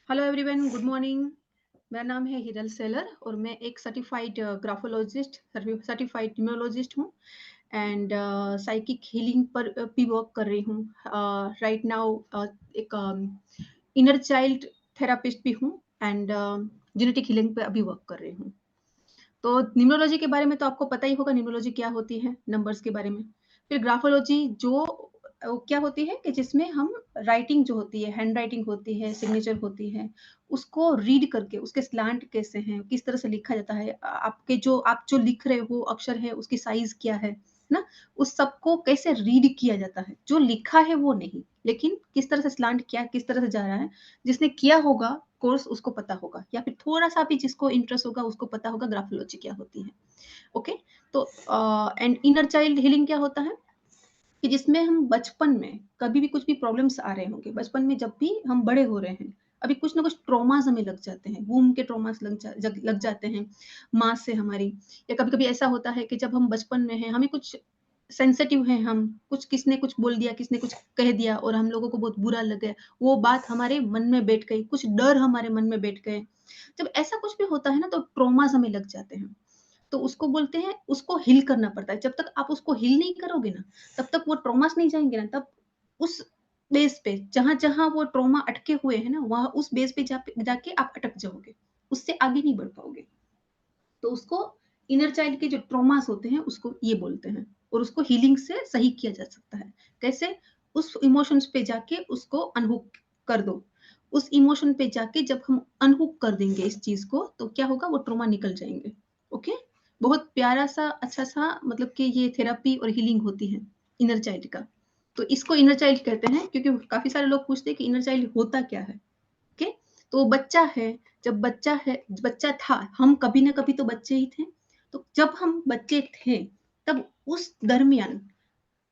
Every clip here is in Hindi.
Hello everyone, good morning. मेरा नाम है हिरल सेलर और मैं एक सर्टिफाइड ग्राफोलॉजिस्ट, सर्टिफाइड न्यूमरोलॉजिस्ट हूँ एंड साइकिक हीलिंग पर भी वर्क कर रही हूँ। राइट नाउ एक इनर चाइल्ड थेरापिस्ट भी हूँ एंड जेनेटिक हीलिंग पे अभी वर्क कर रही हूँ। तो न्यूमरोलॉजी के बारे में तो आपको पता ही होगा, न्यूमरोलॉजी क्या होती है, नंबर्स के बारे में। फिर ग्राफोलॉजी जो क्या होती है कि जिसमें हम राइटिंग जो होती है, हैंड राइटिंग होती है, सिग्नेचर होती है, उसको रीड करके उसके स्लैंट कैसे हैं, किस तरह से लिखा जाता है, आपके जो आप जो लिख रहे हो अक्षर है उसकी साइज क्या है ना, उस सबको कैसे रीड किया जाता है। जो लिखा है वो नहीं, लेकिन किस तरह से स्लैंट क्या किस तरह से जा रहा है, जिसने किया होगा कोर्स उसको पता होगा, या फिर थोड़ा सा भी जिसको इंटरेस्ट होगा उसको पता होगा ग्राफोलॉजी क्या होती है। ओके। तो एंड इनर चाइल्ड हीलिंग क्या होता है कि जिसमें हम बचपन में कभी भी कुछ भी प्रॉब्लम्स आ रहे होंगे, बचपन में जब भी हम बड़े हो रहे हैं, अभी कुछ ना कुछ ट्रॉमास हमें लग जाते हैं, वूम के ट्रॉमास लग जाते हैं माँ से हमारी। या कभी कभी ऐसा होता है कि जब हम बचपन में हैं, हमें कुछ सेंसिटिव हैं, हम कुछ किसने कुछ बोल दिया, किसने कुछ कह दिया और हम लोगों को बहुत बुरा लग गया, वो बात हमारे मन में बैठ गई, कुछ डर हमारे मन में बैठ गए। जब ऐसा कुछ भी होता है ना, तो ट्रॉमास हमें लग जाते हैं। तो उसको बोलते हैं, उसको हील करना पड़ता है। जब तक आप उसको हील नहीं करोगे ना, तब तक वो ट्रॉमास नहीं जाएंगे ना, तब उस बेस पे जहां जहां वो ट्रॉमा अटके हुए हैं ना, वहां उस बेस पे जाके आप अटक जाओगे, उससे आगे नहीं बढ़ पाओगे। तो उसको इनर चाइल्ड के जो ट्रॉमास होते हैं उसको ये बोलते हैं, और उसको हीलिंग से सही किया जा सकता है। कैसे? उस इमोशंस पे जाके उसको अनहुक कर दो। उस इमोशन पे जाके जब हम अनहुक कर देंगे इस चीज को, तो क्या होगा, वो ट्रॉमा निकल जाएंगे। ओके। बहुत प्यारा सा अच्छा सा मतलब कि ये थेरेपी और हीलिंग होती है इनर चाइल्ड का। तो इसको इनर चाइल्ड कहते हैं, क्योंकि काफी सारे लोग पूछते हैं कि इनर चाइल्ड होता क्या है। ओके। तो बच्चा है, जब बच्चा है, बच्चा था, हम कभी ना कभी तो बच्चे ही थे। तो जब हम बच्चे थे, तब उस दरमियान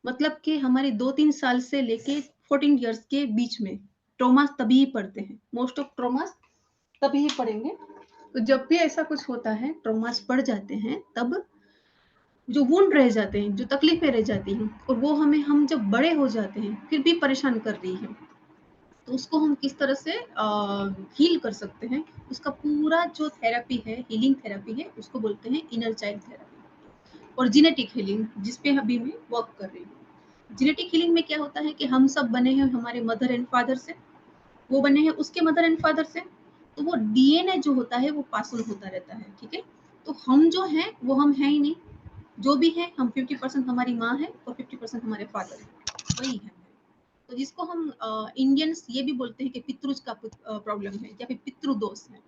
मतलब कि हमारे 2-3 साल से लेके 14 ईयर्स के बीच में ट्रॉमास तभी ही पड़ते हैं, मोस्ट ऑफ ट्रॉमास तभी ही पड़ेंगे। तो जब भी ऐसा कुछ होता है, ट्रॉमास पड़ जाते हैं, तब जो वुंड रह जाते हैं, जो तकलीफें रह जाती हैं, और वो हमें हम जब बड़े हो जाते हैं फिर भी परेशान कर रही है, तो उसको हम किस तरह से हील कर सकते हैं, उसका पूरा जो थेरेपी है, हीलिंग थेरेपी है, उसको बोलते हैं इनर चाइल्ड थेरेपी। और जेनेटिक हीलिंग, जिस पे अभी मैं वर्क कर रही हूँ। जेनेटिक हीलिंग में क्या होता है कि हम सब बने हैं हमारे मदर एंड फादर से, वो बने हैं उसके मदर एंड फादर से, तो वो डीएनए जो होता है वो पास ऑन होता रहता है। ठीक है। तो हम जो हैं वो हम हैं ही नहीं, जो भी है हम 50% हमारी माँ है और 50% हमारे फादर है, वही है। तो जिसको हम इंडियंस ये भी बोलते हैं कि पितृज का प्रॉब्लम है या फिर पितृदोष है।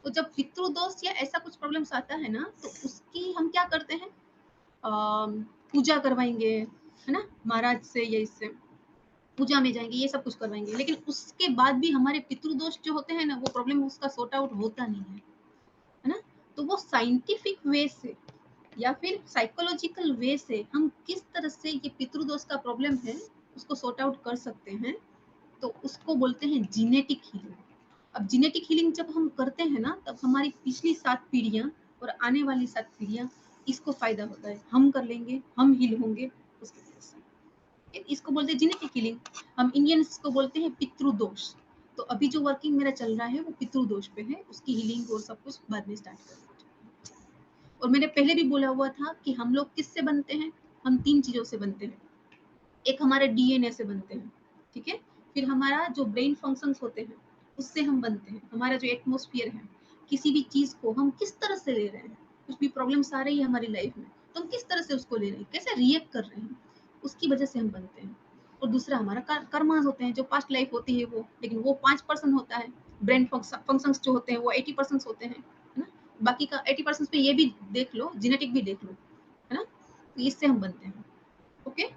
तो जब पितृदोष या ऐसा कुछ प्रॉब्लम्स आता है ना, तो उसकी हम क्या करते हैं, पूजा करवाएंगे, है ना, महाराज से या इससे पूजा में जाएंगे, ये सब कुछ करवाएंगे, लेकिन उसके बाद भी हमारे पितृदोष जो होते हैं ना, वो प्रॉब्लम उसका सॉर्ट आउट होता नहीं है ना। तो वो साइंटिफिक वे से या फिर साइकोलॉजिकल वे से हम किस तरह से ये पितृदोष का प्रॉब्लम है उसको सॉर्ट आउट कर सकते हैं, तो उसको बोलते हैं जीनेटिक हीलिंग। अब जीनेटिक हीलिंग जब हम करते हैं ना, तब हमारी पिछली 7 पीढ़ियां और आने वाली 7 पीढ़ियां, इसको फायदा होता है, हम कर लेंगे, हम हील होंगे उसकी वजह से। इसको बोलते हैं जीनेटिक हीलिंग। हम इंडियंस को बोलते हैं पितृदोष। तो अभी जो वर्किंग मेरा चल रहा है वो पितृदोष पे है, उसकी हीलिंग और सब कुछ बाद में स्टार्ट करेंगे। और मैंने पहले भी बोला हुआ था कि हम लोग किससे बनते हैं, हम 3 चीजों से बनते हैं। एक हमारे डीएनए से बनते हैं, ठीक है। फिर हमारा जो ब्रेन फंक्शंस होते हैं उससे हम बनते हैं, हमारा जो एटमोस्फियर है, किसी भी चीज को हम किस तरह से ले रहे हैं, कुछ भी प्रॉब्लम्स आ रही है हमारी लाइफ में, तो हम किस तरह से उसको ले रहे हैं, कैसे रिएक्ट कर रहे हैं, उसकी वजह से हम बनते हैं। और दूसरा हमारा कर्मास होते हैं, जो पास्ट लाइफ होती है वो, लेकिन वो 5% होता है। ब्रेन फंक्शंस जो होते हैं वो 80% होते हैं, है ना। बाकी का 80% पे ये भी देख लो, जेनेटिक भी देख लो, है ना। तो इससे हम बनते हैं। ओके।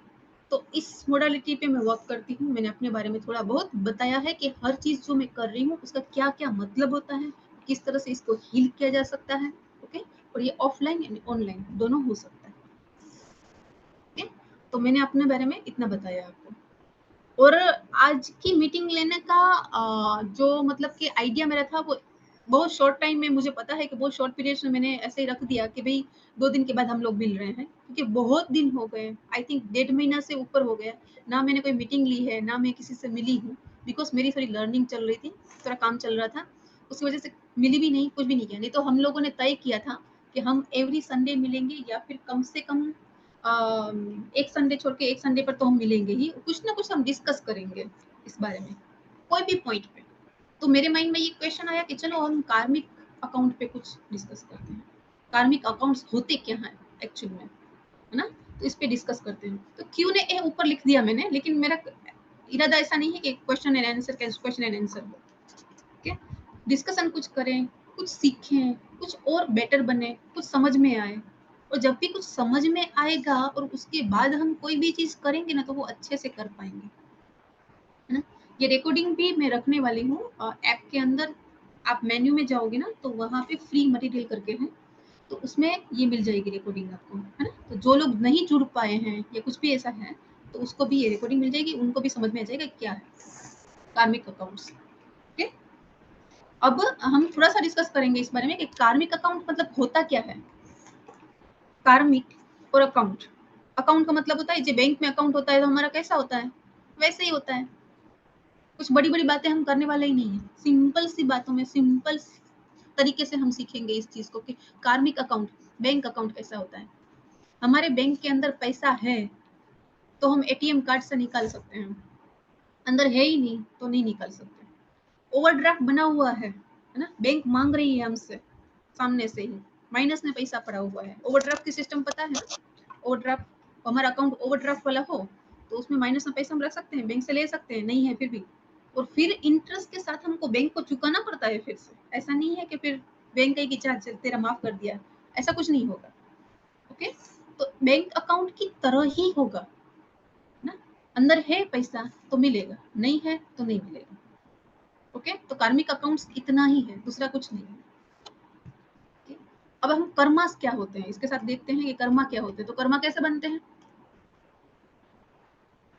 तो इस मोडालिटी पे मैं वर्क करती हूँ। मैंने अपने बारे में थोड़ा बहुत बताया है कि हर चीज जो मैं कर रही हूँ उसका क्या क्या मतलब होता है, किस तरह से इसको हील किया जा सकता है। ओके। और ये ऑफलाइन यानी ऑनलाइन दोनों हो सकता है। ओके। तो मैंने अपने बारे में इतना बताया आपको। और आज की मीटिंग लेने का जो मतलब कि आइडिया मेरा था, वो बहुत शॉर्ट टाइम में, मुझे पता है कि बहुत शॉर्ट पीरियड में मैंने ऐसे ही रख दिया कि भाई 2 दिन के बाद हम लोग मिल रहे हैं, क्योंकि बहुत दिन हो गए, आई थिंक 1.5 महीना से ऊपर हो गया, ना मैंने कोई मीटिंग ली है, ना मैं किसी से मिली हूँ। बिकॉज मेरी थोड़ी लर्निंग चल रही थी, थोड़ा काम चल रहा था, उसकी वजह से मिली भी नहीं, कुछ भी नहीं किया। नहीं तो हम लोगों ने तय किया था कि हम एवरी संडे मिलेंगे, या फिर कम से कम एक संडे छोड़ के एक संडे पर तो हम मिलेंगे ही, कुछ ना कुछ हम डिस्कस करेंगे इस बारे में, कोई भी पॉइंट पे। तो मेरे माइंड में ये क्वेश्चन आया कि चलो हम कार्मिक अकाउंट पे कुछ डिस्कस करते हैं, कार्मिक अकाउंट्स होते क्या हैं एक्चुअल में, है ना, तो इस पे डिस्कस करते हैं। तो क्यू ने ए ऊपर लिख दिया मैंने, लेकिन मेरा इरादा ऐसा नहीं है कि क्वेश्चन एंड आंसर का क्वेश्चन एंड आंसर हो, ठीक है। डिस्कशन कुछ करें, कुछ सीखें, कुछ और बेटर बने, कुछ समझ में आए। और जब भी कुछ समझ में आएगा और उसके बाद हम कोई भी चीज करेंगे ना, तो वो अच्छे से कर पाएंगे, है ना। ये रिकॉर्डिंग भी मैं रखने वाली हूँ ऐप के अंदर। आप मेन्यू में जाओगे ना, तो वहाँ पे फ्री मटेरियल करके है, तो उसमें ये मिल जाएगी रिकॉर्डिंग आपको, है ना। तो जो लोग नहीं जुड़ पाए हैं या कुछ भी ऐसा है, तो उसको भी ये रिकॉर्डिंग मिल जाएगी, उनको भी समझ में आ जाएगा क्या है कार्मिक अकाउंट्स। ओके, अब हम थोड़ा सा डिस्कस करेंगे इस बारे में कि कार्मिक अकाउंट मतलब होता क्या है। कार्मिक और अकाउंट, अकाउंट का मतलब होता है जो बैंक में अकाउंट होता है तो हमारा कैसा होता है, वैसे ही होता है। कुछ बड़ी बड़ी बातें हम करने वाले ही नहीं है, सिंपल सी बातों में सिंपल तरीके से हम सीखेंगे इस चीज को कि कार्मिक अकाउंट, बैंक अकाउंट कैसा होता है। हमारे बैंक के अंदर पैसा है तो हम एटीएम कार्ड से निकाल सकते हैं, अंदर है ही नहीं तो नहीं निकाल सकते। ओवरड्राफ्ट बना हुआ है ना, बैंक मांग रही है हमसे सामने से ही, माइनस में पैसा पड़ा हुआ है। ओवरड्राफ्ट की सिस्टम पता है ना, ओवरड्राफ्ट, हमारा अकाउंट ओवरड्राफ्ट वाला हो तो उसमें माइनस में पैसा हम रख सकते हैं, बैंक से ले सकते हैं, नहीं है फिर भी, और फिर इंटरेस्ट के साथ हमको बैंक को चुकाना पड़ता है फिर से। ऐसा नहीं है कि फिर बैंक कहेगी चार्ज तेरा माफ कर दिया, ऐसा कुछ नहीं होगा। ओके, तो बैंक अकाउंट की तरह ही होगा ना, अंदर है पैसा तो मिलेगा, नहीं है तो नहीं मिलेगा। ओके, तो कार्मिक अकाउंट्स इतना ही है, दूसरा कुछ नहीं है। okay? अब हम कर्मास क्या होते हैं इसके साथ देखते हैं कि कर्मा क्या होते हैं। तो कर्मा कैसे बनते हैं,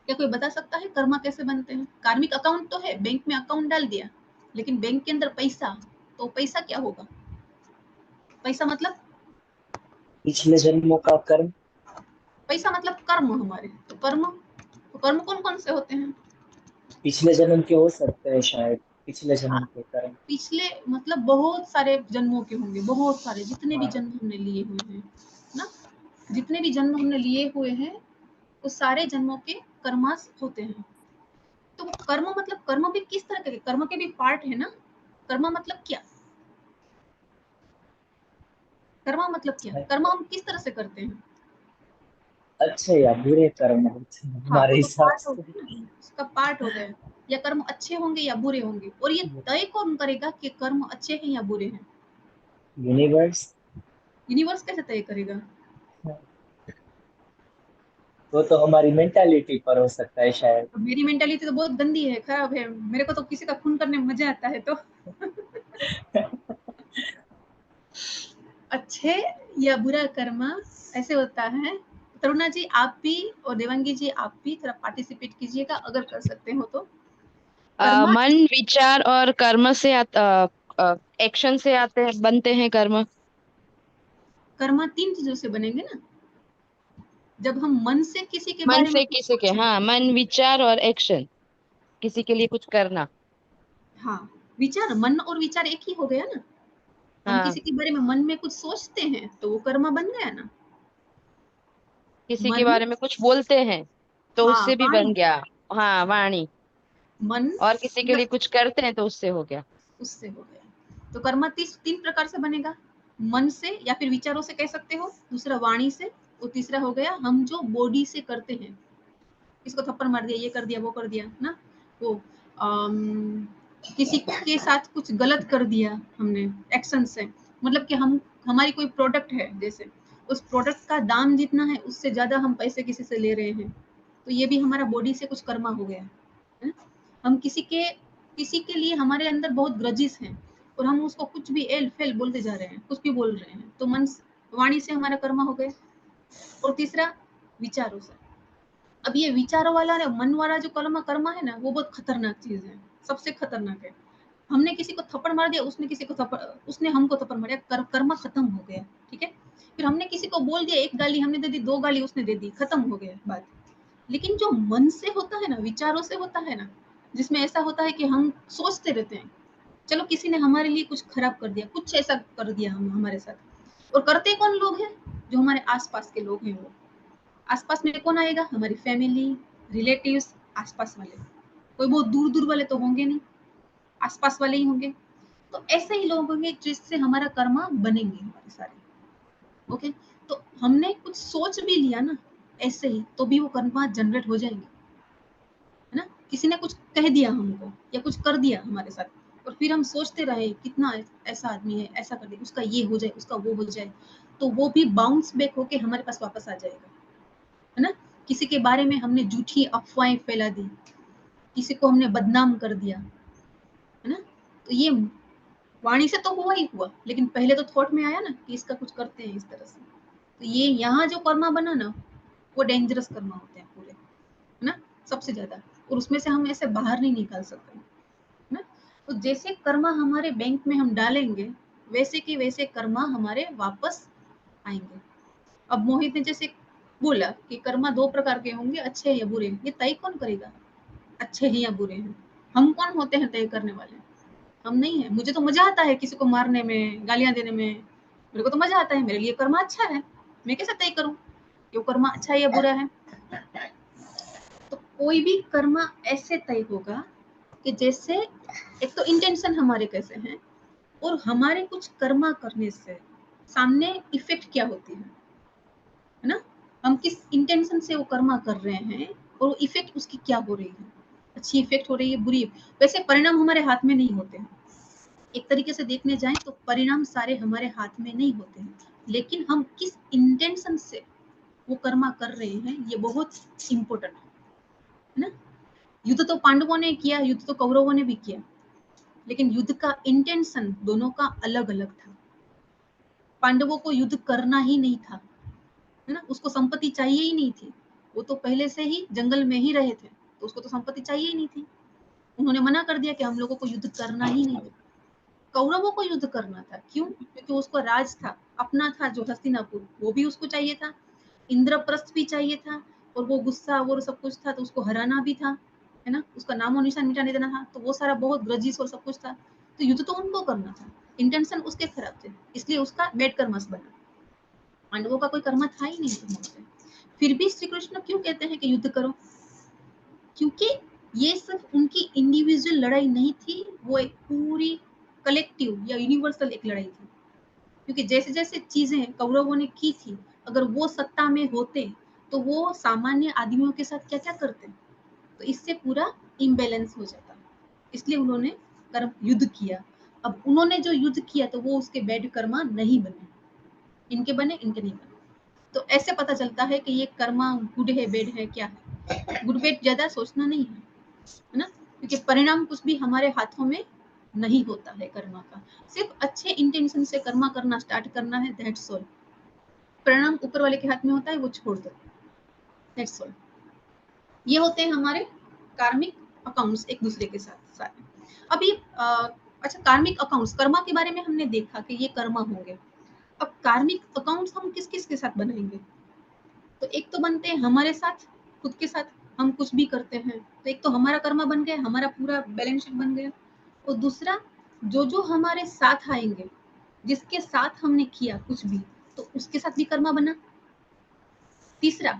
क्या कोई बता सकता है कर्मा कैसे बनते हैं। कार्मिक अकाउंट तो है, बैंक में अकाउंट डाल दिया, लेकिन बैंक के अंदर पैसा, तो पैसा क्या होगा, पैसा मतलब पिछले जन्मों का कर्म। पैसा मतलब कर्म हमारे, तो कर्म, तो कर्म कौन कौन से होते हैं। पिछले जन्म के हो सकते हैं शायद, पिछले हाँ, जन्म के कर्म। पिछले मतलब बहुत सारे जन्मों के होंगे, बहुत सारे, जितने भी हाँ। जन्म हमने लिए हुए हैं ना, जितने भी जन्म हमने लिए हुए हैं वो सारे जन्मों के कर्मास होते हैं। तो कर्म मतलब, कर्म भी किस तरह के, कर्म के भी पार्ट है ना। कर्म मतलब क्या, कर्म मतलब क्या, कर्म हम किस तरह से करते हैं। अच्छे या बुरे कर्म होते हैं हाँ, वो हमारे तो हिसाब पार्ट हो से। गए ना, उसका पार्ट हो गया। या कर्म अच्छे होंगे या बुरे होंगे, और ये तय कौन करेगा कि कर्म अच्छे हैं या बुरे हैं। यूनिवर्स। यूनिवर्स कैसे तय करेगा। वो तो हमारी मेंटालिटी पर हो सकता है शायद। अब मेरी मेंटालिटी तो बहुत गंदी है, खराब है, मेरे को तो किसी का खून करने में मजा आता है तो अच्छे या बुरा कर्म ऐसे होता है। तरुणा जी आप भी और देवांगी जी आप भी थोड़ा पार्टिसिपेट कीजिएगा अगर कर सकते हो तो। कर्मा, मन विचार और कर्म से एक्शन से आते हैं, बनते हैं कर्म। कर्मा तीन चीजों से बनेंगे ना। जब हम मन से किसी के मन बारे में से कुछ किसी के, सोचेंगे, हाँ, मन विचार और एक्शन, किसी के लिए कुछ करना। हाँ, विचार, मन और विचार एक ही हो गया ना। हम हाँ, किसी के बारे में मन में कुछ सोचते हैं तो वो कर्मा बन गया ना। किसी के मन, बारे में कुछ बोलते हैं तो हाँ, उससे भी वाणी, बन गया। हाँ, वाणी। मन और किसी के मतलब लिए कुछ करते हैं तो उससे हो गया। उससे हो गया। तो कर्मा तीन प्रकार से बनेगा, मन से या फिर विचारों से कह सकते हो, दूसरा वाणी से, और तीसरा हो गया हम जो बॉडी से करते हैं। इसको थप्पड़ मार दिया, ये कर दिया, वो कर दिया ना, वो किसी के साथ कुछ गलत कर दिया हमने एक्शन से, मतलब कि हम, हमारी कोई प्रोडक्ट है जैसे, उस प्रोडक्ट का दाम जितना है उससे ज्यादा हम पैसे किसी से ले रहे हैं, तो ये भी हमारा बॉडी से कुछ कर्मा हो गया है। हम किसी के लिए हमारे अंदर बहुत ग्रजिस हैं और हम उसको कुछ भी एल फेल बोलते जा रहे हैं, कुछ भी बोल रहे हैं, तो मन, वाणी से हमारा कर्मा हो गए। और तीसरा विचारों से। अब ये विचारों वाला ने मन वाला जो कर्मा कर्मा है ना, वो बहुत खतरनाक चीज है, सबसे खतरनाक है। हमने किसी को थप्पड़ मार दिया, उसने किसी को थप्पड़, उसने हमको थप्पड़ मार दिया, कर्मा खत्म हो गया, ठीक है। फिर हमने किसी को बोल दिया, एक गाली हमने दे दी, दो गाली उसने दे दी, खत्म हो गया बात। लेकिन जो मन से होता है ना, विचारों से होता है ना, जिसमें ऐसा होता है कि हम सोचते रहते हैं, चलो किसी ने हमारे लिए कुछ खराब कर दिया, कुछ ऐसा कर दिया हम हमारे साथ, और करते कौन लोग हैं? जो हमारे आसपास के लोग हैं। वो आसपास में कौन आएगा? हमारी फैमिली, रिलेटिव्स, आसपास वाले। कोई बहुत दूर दूर वाले तो होंगे नहीं, आसपास वाले ही होंगे। तो ऐसे ही लोग होंगे जिससे हमारा कर्मा बनेंगे हमारे सारे। ओके, तो हमने कुछ सोच भी लिया ना ऐसे ही, तो भी वो कर्मा जनरेट हो जाएंगे, है ना। किसी ने कुछ कह दिया हमको या कुछ कर दिया हमारे साथ, और फिर हम सोचते रहे कितना ऐसा आदमी है, ऐसा कर दे, उसका ये हो जाए, उसका वो हो जाए, तो वो भी बाउंस बैक होके हमारे पास वापस आ जाएगा, है ना। किसी के बारे में हमने झूठी अफवाहें फैला दी, किसी को हमने बदनाम कर दिया, है ना। तो ये वाणी से तो हुआ ही हुआ, लेकिन पहले तो थॉट में आया ना कि इसका कुछ करते हैं इस तरह से। तो ये यहाँ जो कर्मा बना ना, वो डेंजरस कर्मा होते हैं पूरे, है ना, सबसे ज्यादा। और उसमें से हम ऐसे बाहर नहीं निकाल सकते, है ना। तो जैसे कर्मा हमारे बैंक में हम डालेंगे, वैसे के वैसे कर्मा हमारे वापस आएंगे। अब मोहित ने जैसे बोला कि कर्मा 2 प्रकार के होंगे, अच्छे या बुरे। ये तय कौन करेगा अच्छे हैं या बुरे हैं? हम कौन होते हैं तय करने वाले? हम नहीं है। मुझे तो मजा आता है किसी को मारने में, गालियां देने में, मेरे को तो मजा आता है, मेरे लिए कर्मा अच्छा है। मैं कैसे तय करूं कि वो कर्मा अच्छा है या बुरा है? तो कोई भी कर्मा ऐसे तय होगा कि जैसे एक तो इंटेंशन हमारे कैसे हैं, और हमारे कुछ कर्मा करने से सामने इफेक्ट क्या होती है ना। हम किस इंटेंशन से वो कर्मा कर रहे हैं, और वो इफेक्ट उसकी क्या हो रही है, अच्छी इफेक्ट हो रही है, बुरी। वैसे परिणाम हमारे हाथ में नहीं होते हैं। एक तरीके से देखने जाएं तो परिणाम सारे हमारे हाथ में नहीं होते हैं, लेकिन हम किस इंटेंशन से वो कर्मा कर रहे हैं, ये बहुत इंपॉर्टेंट है ना। युद्ध तो पांडवों ने किया, युद्ध तो कौरवों ने भी किया, लेकिन युद्ध का इंटेंशन दोनों का अलग अलग था। पांडवों को युद्ध करना ही नहीं था, है ना, उसको संपत्ति चाहिए ही नहीं थी। वो तो पहले से ही जंगल में ही रहे थे, तो उसको तो संपत्ति चाहिए ही नहीं थी। उन्होंने मना कर दिया कि हम लोगों को युद्ध करना ही नहीं है। कौरवों को युद्ध करना था, क्यों? क्योंकि उसको राज था, अपना था जो हस्तिनापुर, वो भी उसको चाहिए था, इंद्रप्रस्थ भी चाहिए था, और वो गुस्सा वो सब कुछ था, तो उसको हराना भी था, है ना, उसका नामो निशान मिटाने देना था। तो वो सारा बहुत ग्रजिस और सब कुछ था, तो युद्ध तो उनको करना था, इंटेंशन उसके खराब थे, इसलिए उसका बेड कर्मस बना। पांडवों का कोई कर्म था ही नहीं। फिर भी श्री कृष्ण क्यों कहते हैं कि युद्ध करो? क्योंकि ये सिर्फ उनकी इंडिविजुअल लड़ाई नहीं थी, वो एक पूरी कलेक्टिव या यूनिवर्सल एक लड़ाई थी। क्योंकि जैसे जैसे चीजें कौरवों ने की थी, अगर वो सत्ता में होते तो वो सामान्य आदमियों के साथ क्या क्या करते, तो इससे पूरा इम्बैलेंस हो जाता। इसलिए उन्होंने कर्म युद्ध किया। अब उन्होंने जो युद्ध किया तो वो उसके बैड कर्मा नहीं बने, इनके बने, इनके नहीं बने। तो ऐसे पता चलता है कि ये कर्मा गुड है बेड है, क्या है। गुड बेड ज्यादा सोचना नहीं है ना, क्योंकि परिणाम कुछ भी हमारे हाथों में नहीं होता है कर्मा का। सिर्फ अच्छे इंटेंशन से कर्मा करना स्टार्ट करना है, दैट्स ऑल। परिणाम ऊपर वाले के हाथ में होता है, वो छोड़ दो, दैट्स ऑल। ये होते हैं हमारे कार्मिक अकाउंट्स एक दूसरे के साथ सारे। अभी अच्छा, कार्मिक अकाउंट्स कर्मा के बारे में हमने देखा कि ये कर्मा होंगे। अब कार्मिक अकाउंट्स हम किस किस के साथ बनाएंगे? तो एक तो बनते हैं हमारे साथ, खुद के साथ हम कुछ भी करते हैं, तो एक तो हमारा कर्मा बन गया, हमारा पूरा बैलेंस शीट बन गया। और दूसरा, जो जो हमारे साथ आएंगे, जिसके साथ हमने किया कुछ भी, तो उसके साथ भी कर्मा बना। तीसरा,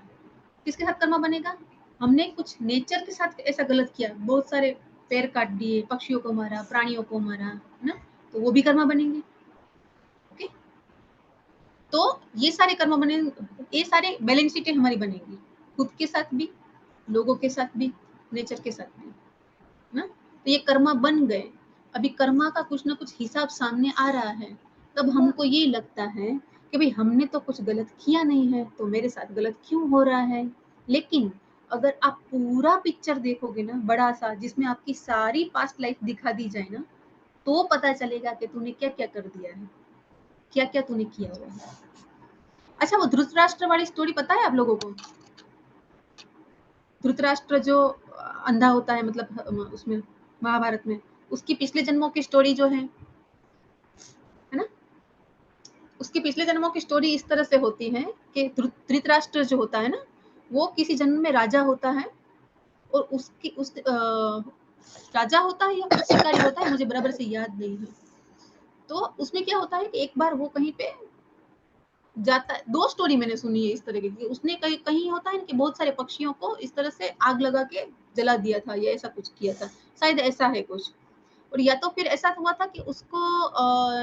किसके साथ कर्मा बनेगा? हमने कुछ नेचर के साथ ऐसा गलत किया, बहुत सारे पेड़ काट दिए, पक्षियों को मारा, प्राणियों को मारा, है ना, तो वो भी कर्मा बनेंगे। ओके, तो ये सारे कर्म बने, ये सारे बैलेंस शीटें हमारी बनेगी, खुद के साथ भी, लोगों के साथ भी, नेचर के साथ भी, ना। तो ये कर्मा बन गए। अभी कर्मा का कुछ ना कुछ हिसाब सामने आ रहा है, तब हमको ये लगता है कि भाई हमने तो कुछ गलत किया नहीं है, तो मेरे साथ गलत क्यों हो रहा है। लेकिन अगर आप पूरा पिक्चर देखोगे ना, बड़ा सा, जिसमें आपकी सारी पास्ट लाइफ दिखा दी जाए ना, तो पता चलेगा कि तूने क्या क्या कर दिया है, क्या क्या तूने किया हुआ है। अच्छा, वो धृतराष्ट्र वाली स्टोरी पता है आप लोगों को? धृतराष्ट्र जो अंधा होता है, मतलब उसमें महाभारत में, उसकी पिछले जन्मों की स्टोरी जो है ना, उसकी पिछले जन्मों की स्टोरी इस तरह से होती है कि धृतराष्ट्र जो होता है ना, वो किसी जन्म में राजा होता है, और उसकी राजा होता है या फिर शिकारी होता है, मुझे बराबर से याद नहीं है। तो उसमें क्या होता है कि एक बार वो कहीं पे जाता है, 2 स्टोरी मैंने सुनी है इस तरह की, उसने कहीं कहीं होता है ना कि बहुत सारे पक्षियों को इस तरह से आग लगा के जला दिया था या ऐसा कुछ किया था, शायद ऐसा है कुछ। और या तो फिर ऐसा हुआ था कि उसको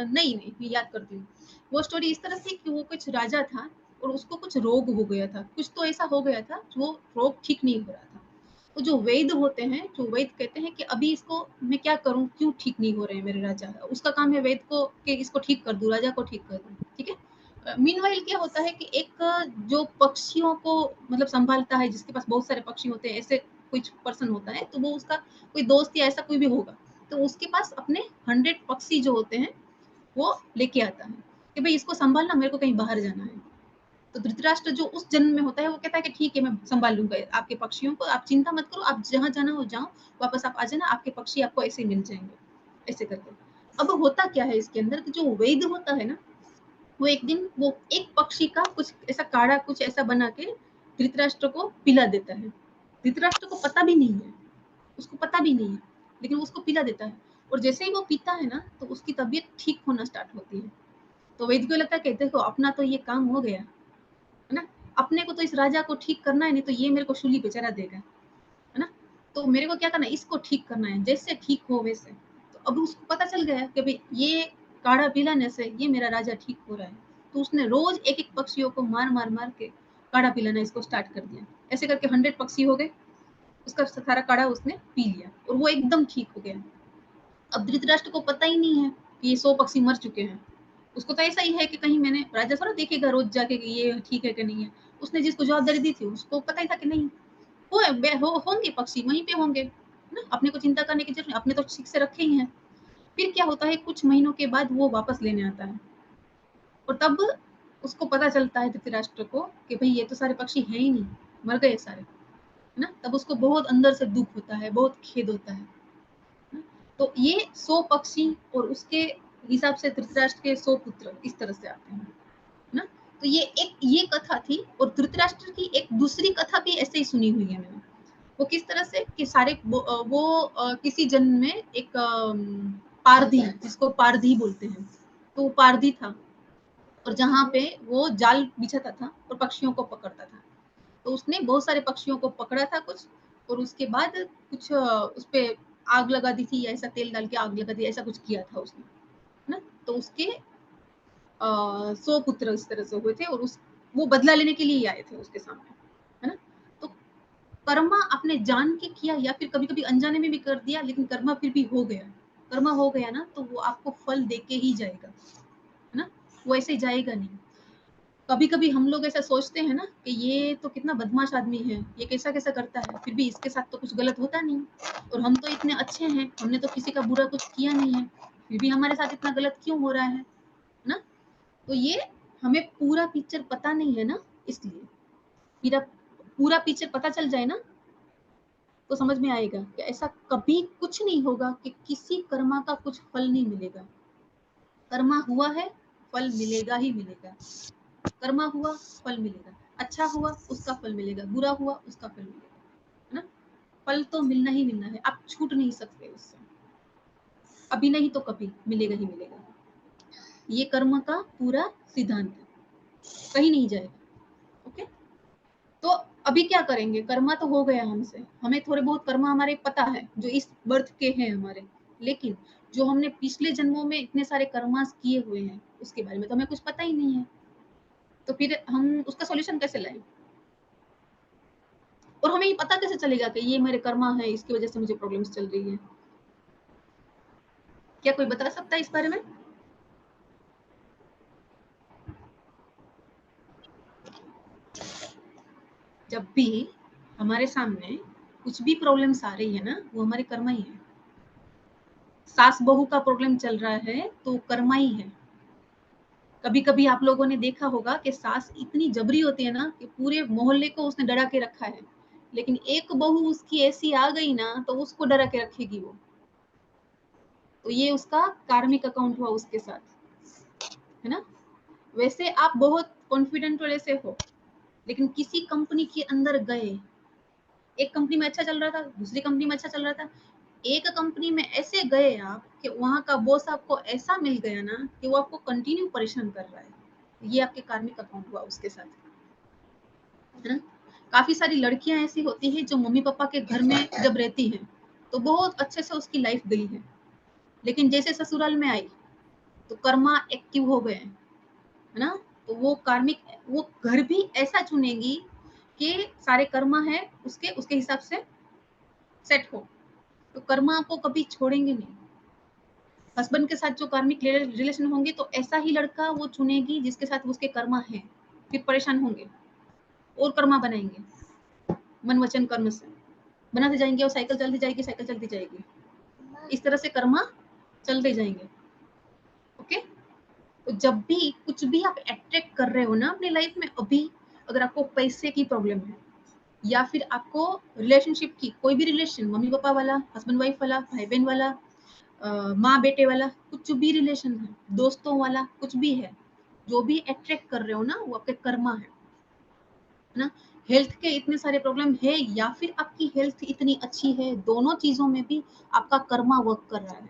नहीं मैं याद करती हूँ। वो स्टोरी इस तरह थी कि वो कुछ राजा था और उसको कुछ रोग हो गया था, कुछ तो ऐसा हो गया था जो रोग ठीक नहीं हो रहा था। तो जो वैद्य होते हैं, जो वैद्य कहते हैं कि अभी इसको मैं क्या करूँ, क्यों ठीक नहीं हो रहे हैं मेरे राजा, उसका काम है वैद्य को कि इसको ठीक कर दूं, राजा को ठीक कर दूं, ठीक है। मीनवाइल क्या होता है कि एक जो पक्षियों को मतलब संभालता है, जिसके पास बहुत सारे पक्षी होते हैं, ऐसे कुछ पर्सन होता है, तो वो उसका कोई दोस्त या ऐसा कोई भी होगा, तो उसके पास अपने 100 पक्षी जो होते हैं वो लेके आता है कि भाई इसको संभालना, मेरे को कहीं बाहर जाना है। तो धृतराष्ट्र जो उस जन्म में होता है वो कहता है कि ठीक है मैं संभाल लूंगा आपके पक्षियों को, आप चिंता मत करो, आप जहां जाना हो जाओ, वापस आप आ जाना, आपके पक्षी आपको ऐसे मिल जाएंगे, ऐसे करके। अब होता क्या है इसके अंदर, जो वैद्य होता है ना, वो एक दिन वो एक पक्षी का कुछ ऐसा काढ़ा कुछ ऐसा बना के धृतराष्ट्र को पिला देता है। धृतराष्ट्र को पता भी नहीं है, उसको पता भी नहीं है, लेकिन वो उसको पिला देता है। और जैसे ही वो पीता है ना, तो उसकी तबीयत ठीक होना स्टार्ट होती है। तो वैद्य को लगता है कि देखो अपना तो ये काम हो गया है ना, अपने को तो इस राजा को ठीक करना है, नहीं तो ये मेरे को शूली पे चढ़ा देगा, है ना। तो मेरे को क्या करना है, इसको ठीक करना है, जैसे ठीक हो वैसे। तो अब उसको पता चल गया कि भाई ये काढ़ा पिलाने से ये मेरा राजा ठीक हो रहा है। तो उसने रोज एक एक पक्षियों को मार मार मार के काढ़ा पिलाना इसको स्टार्ट कर दिया। ऐसे करके 100 पक्षी हो गए, उसका सारा काढ़ा उसने पी लिया और वो एकदम ठीक हो गया। अब धृतराष्ट्र को पता ही नहीं है कि ये 100 पक्षी मर चुके हैं। उसको तो ऐसा ही है कि कहीं मैंने राजा थोड़ा देखेगा रोज जाके कि ये ठीक है कि नहीं है। उसने जिसको जवाबदारी दी थी उसको पता ही था कि नहीं होंगे पक्षी वहीं पे होंगे ना, अपने को चिंता करने की जरूरत नहीं, अपने तो ठीक से रखे ही हैं। फिर क्या होता है, कुछ महीनों के बाद वो वापस लेने आता है और तब उसको पता चलता है धृतराष्ट्र को कि भाई ये तो सारे पक्षी हैं ही नहीं, मर गए सारे, है ना। तब उसको बहुत अंदर से दुख होता है, बहुत खेद होता है। तो ये 100 पक्षी और उसके हिसाब से धृतराष्ट्र के 100 पुत्र इस तरह से आते हैं ना। तो ये कथा थी। और धृतराष्ट्र की एक दूसरी कथा भी ऐसे ही सुनी हुई है मैंने। वो किस तरह से कि सारे वो किसी जन्म में एक पारधी, जिसको पारधी बोलते हैं, तो वो पारधी था और जहाँ पे वो जाल बिछाता था और पक्षियों को पकड़ता था। तो उसने बहुत सारे पक्षियों को पकड़ा था कुछ, और उसके बाद कुछ उस पे आग लगा दी थी या ऐसा तेल डाल के आग लगा दी, ऐसा कुछ किया था उसने ना। तो उसके 100 पुत्र इस तरह से हुए थे और उस वो बदला लेने के लिए ही आए थे उसके सामने, है ना। तो कर्मा आपने जान के किया या फिर कभी कभी अनजाने में भी कर दिया, लेकिन कर्मा फिर भी हो गया। कर्मा हो गया ना, तो वो आपको फल दे के ही जाएगा, है ना। वो ऐसे जाएगा नहीं। कभी कभी हम लोग ऐसा सोचते हैं ना कि ये तो कितना बदमाश आदमी है, ये कैसा कैसा करता है, फिर भी इसके साथ तो कुछ गलत होता नहीं, और हम तो इतने अच्छे हैं, हमने तो किसी का बुरा कुछ किया नहीं है, फिर भी हमारे साथ इतना गलत क्यों हो रहा है ना। तो ये हमें पूरा पिक्चर पता नहीं है ना, इसलिए पूरा पूरा पिक्चर पता चल जाए ना, तो समझ में आएगा कि ऐसा कभी कुछ नहीं होगा कि किसी कर्मा का कुछ फल नहीं मिलेगा। कर्मा हुआ है, फल मिलेगा ही मिलेगा। कर्मा हुआ, फल मिलेगा, अच्छा हुआ उसका फल मिलेगा, बुरा हुआ उसका फल मिलेगा, है ना। फल तो मिलना ही मिलना है, आप छूट नहीं सकते उससे, अभी नहीं तो कभी मिलेगा ही मिलेगा। ये कर्म का पूरा सिद्धांत है, कहीं नहीं जाएगा। ओके। तो अभी क्या करेंगे, कर्मा तो हो गया हमसे, हमें थोड़े बहुत कर्मा हमारे पता है जो इस बर्थ के हैं हमारे, लेकिन जो हमने पिछले जन्मों में इतने सारे कर्मास किए हुए हैं उसके बारे में तो हमें कुछ पता ही नहीं है। तो फिर हम उसका सॉल्यूशन कैसे लाएं, और हमें ये पता कैसे चलेगा कि ये मेरे कर्मा है, इसकी वजह से मुझे प्रॉब्लम्स चल रही है। क्या कोई बता सकता है इस बारे में? जब भी हमारे सामने कुछ भी प्रॉब्लम्स आ रही है ना, वो हमारे कर्मा ही है। सास बहू का प्रॉब्लम चल रहा है तो कर्मा ही है। कभी कभी आप लोगों ने देखा होगा कि सास इतनी जबरी होती है ना कि पूरे मोहल्ले को उसने डरा के रखा है, लेकिन एक बहू उसकी ऐसी आ गई ना तो उसको डरा के रखेगी वो। तो ये उसका कार्मिक अकाउंट हुआ उसके साथ, है ना। वैसे आप बहुत कॉन्फिडेंट वाले से हो, लेकिन किसी कंपनी के अंदर गए, एक कंपनी में अच्छा चल रहा था, दूसरी कंपनी में अच्छा चल रहा था, एक कंपनी में ऐसे गए आप कि वहां का बॉस आपको ऐसा मिल गया ना कि वो आपको कंटिन्यू परेशान कर रहा है, ये आपके कार्मिक अकाउंट हुआ उसके साथ, है ना। काफी सारी लड़कियां ऐसी होती है जो मम्मी पापा के घर में जब रहती हैं तो बहुत अच्छे से उसकी लाइफ गई है, लेकिन जैसे ससुराल में आई तो कर्मा एक्टिव हो गए, है ना। तो वो कार्मिक, वो घर भी ऐसा चुनेगी कि सारे कर्मा है उसके उसके हिसाब से सेट हो, तो कर्मा आपको कभी छोड़ेंगे नहीं। हस्बैंड के साथ जो कार्मिक रिलेशन होंगे तो ऐसा ही लड़का वो चुनेगी जिसके साथ उसके कर्मा है, फिर परेशान होंगे और कर्मा बनाएंगे, मन वचन कर्म से बनाते जाएंगे और साइकिल चलती जाएगी, साइकिल चलती जाएगी, इस तरह से कर्मा चलते जाएंगे। ओके, तो जब भी कुछ भी आप अट्रैक्ट कर रहे हो ना अपनी लाइफ में, अभी अगर आपको पैसे की प्रॉब्लम है या फिर आपको रिलेशनशिप की कोई भी रिलेशन, मम्मी पापा वाला, हस्बैंड वाइफ वाला, भाई बहन वाला, माँ बेटे वाला, कुछ भी रिलेशन है, दोस्तों वाला, कुछ भी है, जो भी अट्रैक्ट कर रहे हो ना वो आपके कर्मा है ना। हेल्थ के इतने सारे प्रॉब्लम है या फिर आपकी हेल्थ इतनी अच्छी है, दोनों चीजों में भी आपका कर्मा वर्क कर रहा है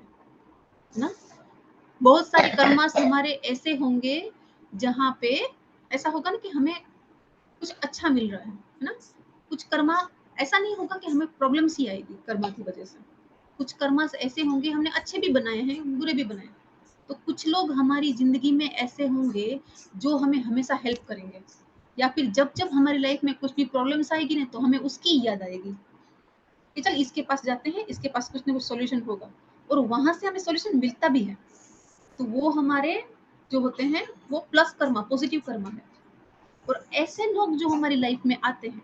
ना। बहुत सारे कर्मास हमारे ऐसे होंगे जहाँ पे ऐसा होगा ना कि हमें कुछ अच्छा मिल रहा है ना। कुछ कर्मा ऐसा नहीं होगा कि हमें प्रॉब्लम्स ही आएगी कर्मा की वजह से, कुछ कर्मास ऐसे होंगे हमने अच्छे भी बनाए हैं बुरे भी बनाए, तो कुछ लोग हमारी जिंदगी में ऐसे होंगे जो हमें हमेशा हेल्प करेंगे, या फिर जब जब हमारी लाइफ में कुछ भी प्रॉब्लम्स आएगी ना तो हमें उसकी याद आएगी कि चल इसके पास जाते हैं, इसके पास कुछ ना कुछ सॉल्यूशन होगा, और वहां से हमें सॉल्यूशन मिलता भी है। तो वो हमारे जो होते हैं वो प्लस कर्मा, पॉजिटिव कर्मा है। और ऐसे लोग जो हमारी लाइफ में आते हैं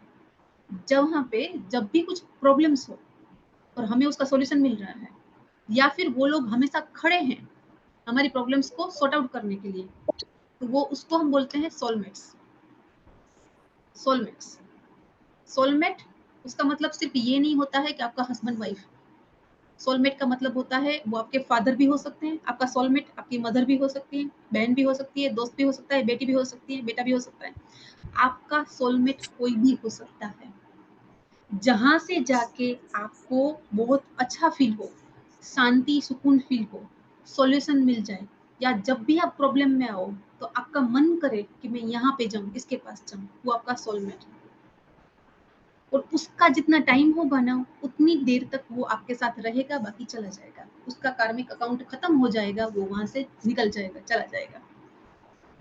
जहाँ पे जब भी कुछ प्रॉब्लम्स हो और हमें उसका सॉल्यूशन मिल रहा है, या फिर वो लोग हमेशा खड़े हैं हमारी प्रॉब्लम्स को सॉर्ट आउट करने के लिए, तो वो उसको हम बोलते हैं सोलमेट्स। सोलमेट्स, सोलमेट उसका मतलब सिर्फ ये नहीं होता है कि आपका हस्बैंड वाइफ, सोलमेट का मतलब होता है वो आपके फादर भी हो सकते हैं, आपका सोलमेट आपकी मदर भी हो सकती है, बहन भी हो सकती है, दोस्त भी हो सकता है, बेटी भी हो सकती है, बेटा भी हो सकता है, आपका सोलमेट कोई भी हो सकता है। जहां से जाके आपको बहुत अच्छा फील हो, शांति सुकून फील हो, सॉल्यूशन मिल जाए, या जब भी आप प्रॉब्लम में आओ तो आपका मन करे कि मैं यहाँ पे जाऊं, इसके पास जाऊं, वो आपका सोलमेट है। और उसका जितना टाइम होगा ना उतनी देर तक वो आपके साथ रहेगा, बाकी चला जाएगा, उसका कार्मिक अकाउंट खत्म हो जाएगा, वो वहां से निकल जाएगा, चला जाएगा।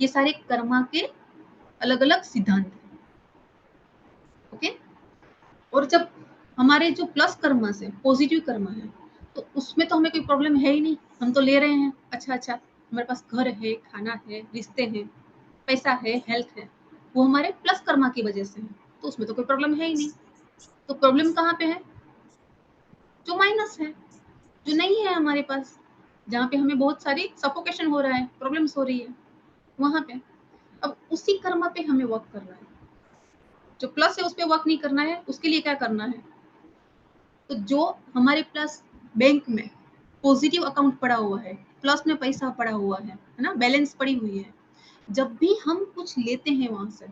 ये सारे कर्मा के अलग अलग सिद्धांत हैं। ओके, और जब हमारे जो प्लस कर्मा से पॉजिटिव कर्मा है तो उसमें तो हमें कोई प्रॉब्लम है ही नहीं, हम तो ले रहे हैं अच्छा अच्छा, हमारे पास घर है, खाना है, रिश्ते हैं, पैसा है, हेल्थ है, वो हमारे प्लस कर्मा की वजह से है, तो उसमें तो कोई प्रॉब्लम है ही नहीं। तो प्रॉब्लम कहाँ पे है? जो माइनस है, जो नहीं है हमारे पास, जहाँ पे हमें बहुत सारी सफोकेशन हो रहा है, प्रॉब्लम्स हो रही है, वहां पे अब उसी कर्मा पे हमें वर्क करना है। जो प्लस है उस पे वर्क नहीं करना है, उसके लिए क्या करना है? तो जो हमारे प्लस बैंक में पॉजिटिव अकाउंट पड़ा हुआ है, प्लस में पैसा पड़ा हुआ है ना, बैलेंस पड़ी हुई है, जब भी हम कुछ लेते हैं वहां से,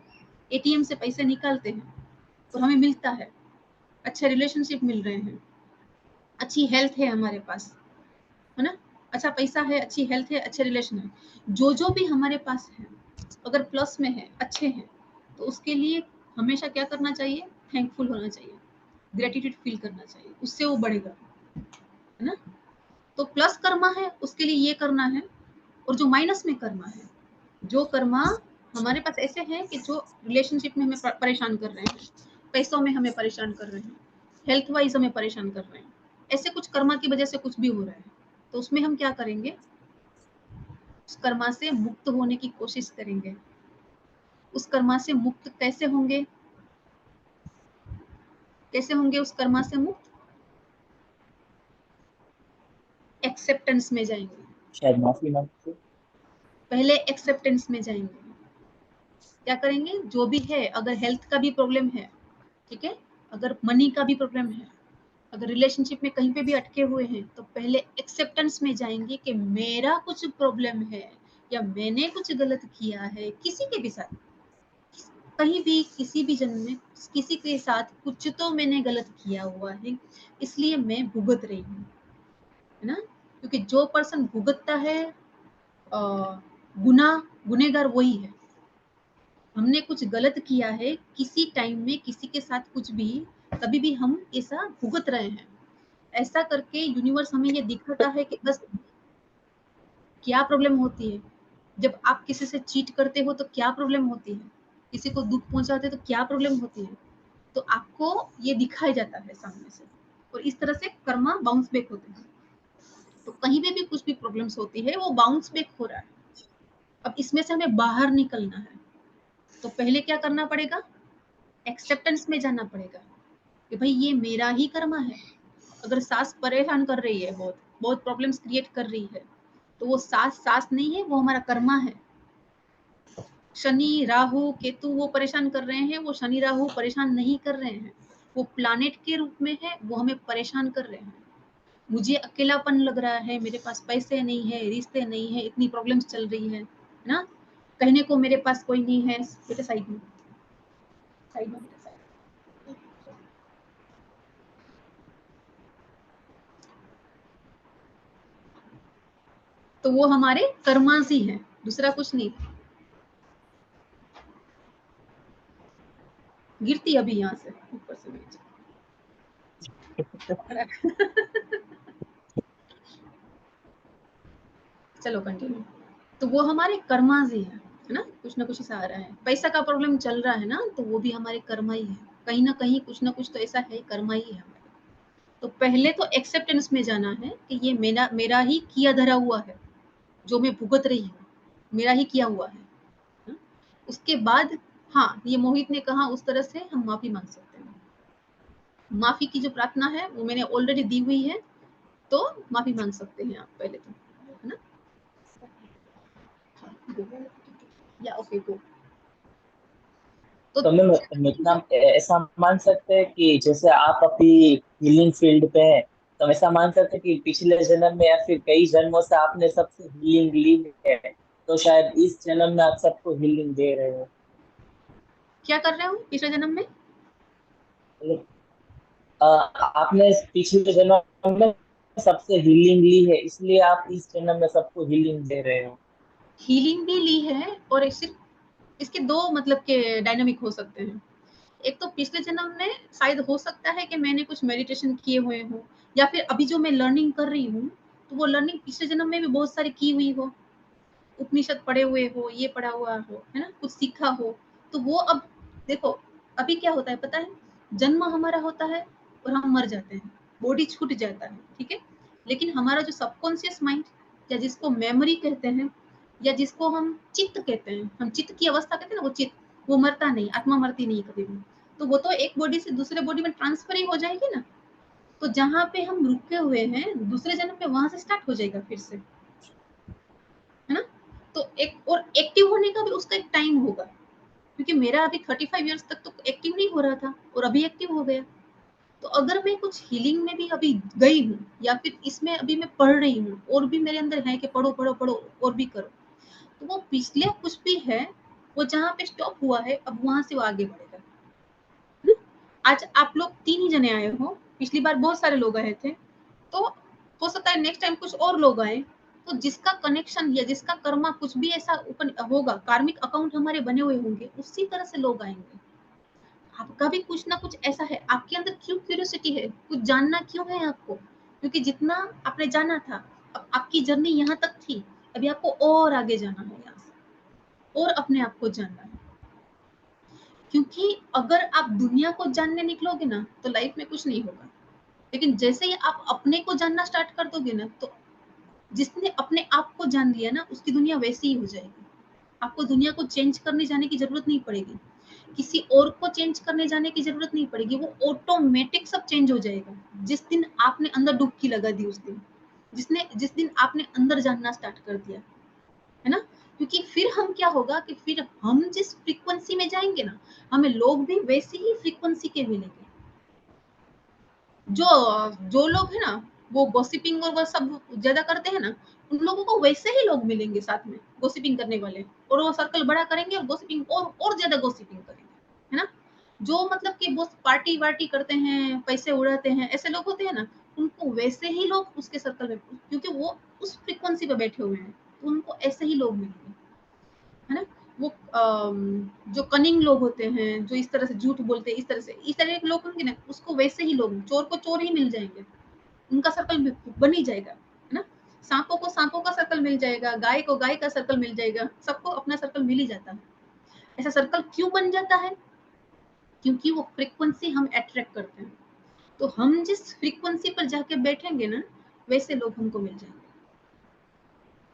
एटीएम से पैसे निकालते हैं तो हमें मिलता है, अच्छे रिलेशनशिप मिल रहे हैं, अच्छी हेल्थ है हमारे पास, है ना, अच्छा पैसा है, अच्छी हेल्थ है, अच्छे रिलेशन है, जो जो भी हमारे पास है अगर प्लस में है, अच्छे हैं, तो उसके लिए हमेशा क्या करना चाहिए? थैंकफुल होना चाहिए, ग्रेटिट्यूड फील करना चाहिए, उससे वो बढ़ेगा, है ना। तो प्लस कर्मा है उसके लिए ये करना है। और जो माइनस में कर्मा है, जो कर्मा हमारे पास ऐसे हैं कि जो रिलेशनशिप में हमें परेशान कर रहे हैं, पैसों में हमें परेशान कर रहे हैं, हेल्थ वाइज हमें परेशान कर रहे हैं, ऐसे कुछ कर्मा की वजह से कुछ भी हो रहा है, तो उसमें हम क्या करेंगे? उस कर्मा से मुक्त होने की कोशिश करेंगे। उस कर्मा से मुक्त कैसे होंगे? कैसे होंगे उस कर्मा से मुक्त? एक्सेप्टेंस में जाएंगे, शायद माफी मांगते। पहले एक्सेप्टेंस में जाएंगे। क्या करेंगे? जो भी है, अगर हेल्थ का भी प्रॉब्लम है, ठीक है, अगर मनी का भी प्रॉब्लम है, अगर रिलेशनशिप में कहीं पे भी अटके हुए हैं, तो पहले एक्सेप्टेंस में जाएंगे कि मेरा कुछ प्रॉब्लम है या मैंने कुछ गलत किया है किसी के भी साथ, कहीं भी किसी भी जन्म में किसी के साथ कुछ तो मैंने गलत किया हुआ है, इसलिए मैं भुगत रही हूँ, है ना? क्योंकि जो पर्सन भुगतता है गुनेगार वही है। हमने कुछ गलत किया है किसी टाइम में, किसी के साथ कुछ भी, तभी भी हम ऐसा भुगत रहे हैं। ऐसा करके यूनिवर्स हमें ये दिखाता है कि बस क्या प्रॉब्लम होती है। जब आप किसी से चीट करते हो तो क्या प्रॉब्लम होती है, किसी को दुख पहुंचाते तो क्या प्रॉब्लम होती है। तो आपको ये दिखाया जाता है सामने से, और इस तरह से कर्मा बाउंस बैक होते हैं। तो कहीं पे भी कुछ भी प्रॉब्लम्स होती है वो बाउंस बैक हो रहा है। अब इसमें से हमें बाहर निकलना है, तो पहले क्या करना पड़ेगा? एक्सेप्टेंस में जाना पड़ेगा कि भाई ये मेरा ही कर्मा है। अगर सास परेशान कर रही है, बहुत बहुत प्रॉब्लम्स क्रिएट कर रही है, तो वो सास नहीं है, वो हमारा कर्मा है। शनि राहु केतु वो परेशान कर रहे हैं, वो शनि राहु परेशान नहीं कर रहे हैं, वो प्लानेट के रूप में है, वो हमें परेशान कर रहे हैं। मुझे अकेलापन लग रहा है, मेरे पास पैसे नहीं है, रिश्ते नहीं है, इतनी प्रॉब्लम्स चल रही है ना, कहने को मेरे पास कोई नहीं है। बेटे साइड में, साइड में बेटा, साइड। तो वो हमारे कर्मास ही है, दूसरा कुछ नहीं। गिरती अभी यहाँ से ऊपर से नीचे। चलो कंटिन्यू। तो वो हमारे कर्मास ही है ना, कुछ ना कुछ ऐसा आ रहा है। पैसा का प्रॉब्लम चल रहा है ना, तो वो भी हमारे कर्मा ही है, कहीं ना कहीं कुछ ना कुछ तो ऐसा है, कर्मा ही है हमारे। तो पहले तो एक्सेप्टेंस में जाना है कि ये मेरा मेरा ही किया धरा हुआ है, जो मैं भुगत रही हूँ, मेरा ही किया हुआ है। उसके बाद हाँ, ये मोहित ने कहा उस तरह से हम माफी मांग सकते हैं। माफी की जो प्रार्थना है वो मैंने ऑलरेडी दी हुई है, तो माफी मांग सकते हैं आप पहले तो, है ना? या ओके गो। तो मैं इतना ऐसा मान सकते हैं कि जैसे आप अभी हीलिंग फील्ड पे हैं, तो हम ऐसा मान सकते हैं कि पिछले जन्म में या फिर कई जन्मों से आपने सबसे हीलिंग ली है, तो शायद इस जन्म में आप सबको हीलिंग दे रहे हो। क्या कर रहे हो पिछले जन्म में? आपने पिछले जन्म में सबसे हीलिंग ली है, इसलिए आप इस जन्म में सबको हीलिंग दे रहे हो। हीलिंग भी ली है, और सिर्फ इसके दो मतलब के डायनामिक हो सकते हैं। एक तो पिछले जन्म में शायद हो सकता है कि मैंने कुछ मेडिटेशन किए हुए हो, या फिर अभी जो मैं लर्निंग कर रही हूँ, तो वो लर्निंग पिछले जन्म में भी बहुत सारी की हुई हो, उपनिषद पढ़े हुए हो, ये पढ़ा हुआ हो, है ना, कुछ सीखा हो। तो वो अब देखो, अभी क्या होता है पता है, जन्म हमारा होता है और हम मर जाते हैं, बॉडी छूट जाता है, ठीक है। लेकिन हमारा जो सबकॉन्शियस माइंड, या जिसको मेमोरी कहते हैं, या जिसको हम चित्त कहते हैं, हम चित्त की अवस्था कहते हैं ना, वो चित्त, वो मरता नहीं, आत्मा मरती नहीं कभी भी। तो वो तो एक बॉडी से दूसरे बॉडी में ट्रांसफर ही हो जाएगी ना। तो जहाँ पे हम रुके हुए हैं दूसरे जन्म में, वहां से स्टार्ट हो जाएगा फिर से, है ना। तो एक और एक्टिव होने का भी उसका एक टाइम होगा, क्योंकि मेरा अभी 35 इयर्स तक तो एक्टिव नहीं हो रहा था, और अभी एक्टिव हो गया। तो अगर मैं कुछ हीलिंग में भी अभी गई हूँ, या फिर इसमें अभी मैं पढ़ रही हूँ, और भी मेरे अंदर है कि पढ़ो पढ़ो पढ़ो और भी करो, तो वो पिछले कुछ भी है, वो जहाँ पे स्टॉप हुआ है अब वहां से वो आगे बढ़ेगा। आज आप लोग 3 ही जने आए हो, पिछली बार बहुत सारे लोग आए थे, तो हो सकता है नेक्स्ट टाइम कुछ और लोग आए। तो जिसका कनेक्शन या जिसका कर्मा कुछ भी ऐसा ओपन होगा, कार्मिक अकाउंट हमारे बने हुए होंगे, उसी तरह से लोग आएंगे। आपका भी कुछ ना कुछ ऐसा है, आपके अंदर क्यों क्यूरियोसिटी है, कुछ जानना क्यों है आपको? क्योंकि जितना आपने जाना था, अब आपकी जर्नी यहाँ तक थी, अभी आपको और आगे जाना है, यहाँ से और अपने आप को जानना है। क्योंकि अगर आप दुनिया को जानने निकलोगे ना, तो लाइफ में कुछ नहीं होगा। लेकिन जैसे ही आप अपने को जानना स्टार्ट कर दोगे ना, तो जिसने अपने आप को जान लिया ना, उसकी दुनिया वैसी ही हो जाएगी। आपको दुनिया को चेंज करने जाने की जरूरत नहीं पड़ेगी, किसी और को चेंज करने जाने की जरूरत नहीं पड़ेगी, वो ऑटोमेटिक सब चेंज हो जाएगा। जिस दिन आपने अंदर डुबकी लगा दी, उस दिन जिस दिन आपने अंदर जानना स्टार्ट कर दिया, है ना। क्योंकि फिर हम क्या होगा कि फिर हम जिस फ्रीक्वेंसी में जाएंगे ना, हमें लोग भी वैसी ही फ्रीक्वेंसी के मिलेंगे। जो जो लोग है ना, वो गॉसिपिंग और वो सब ज्यादा करते हैं ना, उन लोगों को वैसे ही लोग मिलेंगे साथ में गॉसिपिंग करने वाले, और वो सर्कल बड़ा करेंगे और गॉसिपिंग और ज्यादा गॉसिपिंग करेंगे। है ना। जो मतलब कि बहुत पार्टी वार्टी करते हैं, पैसे उड़ाते हैं, ऐसे लोग होते हैं ना, उनको वैसे ही लोग उसके सर्कल में, क्योंकि वो उस फ्रीक्वेंसी पे बैठे हुए हैं, तो उनको ऐसे ही लोग मिलेंगे, है ना। वो जो कनिंग लोग होते हैं, जो इस तरह से झूठ बोलते हैं, इस तरह के लोग होंगे ना, उसको वैसे ही लोग, चोर को चोर ही मिल जाएंगे, उनका सर्कल बन ही जाएगा, है ना। सांपों को सांपों का सर्कल मिल जाएगा, गाय को गाय का सर्कल मिल जाएगा, सबको अपना सर्कल मिल ही जाता है। ऐसा सर्कल क्यों बन जाता है? क्योंकि वो फ्रीक्वेंसी हम अट्रैक्ट करते हैं। तो हम जिस फ्रीक्वेंसी पर जाके बैठेंगे ना, वैसे लोग हमको मिल जाएंगे।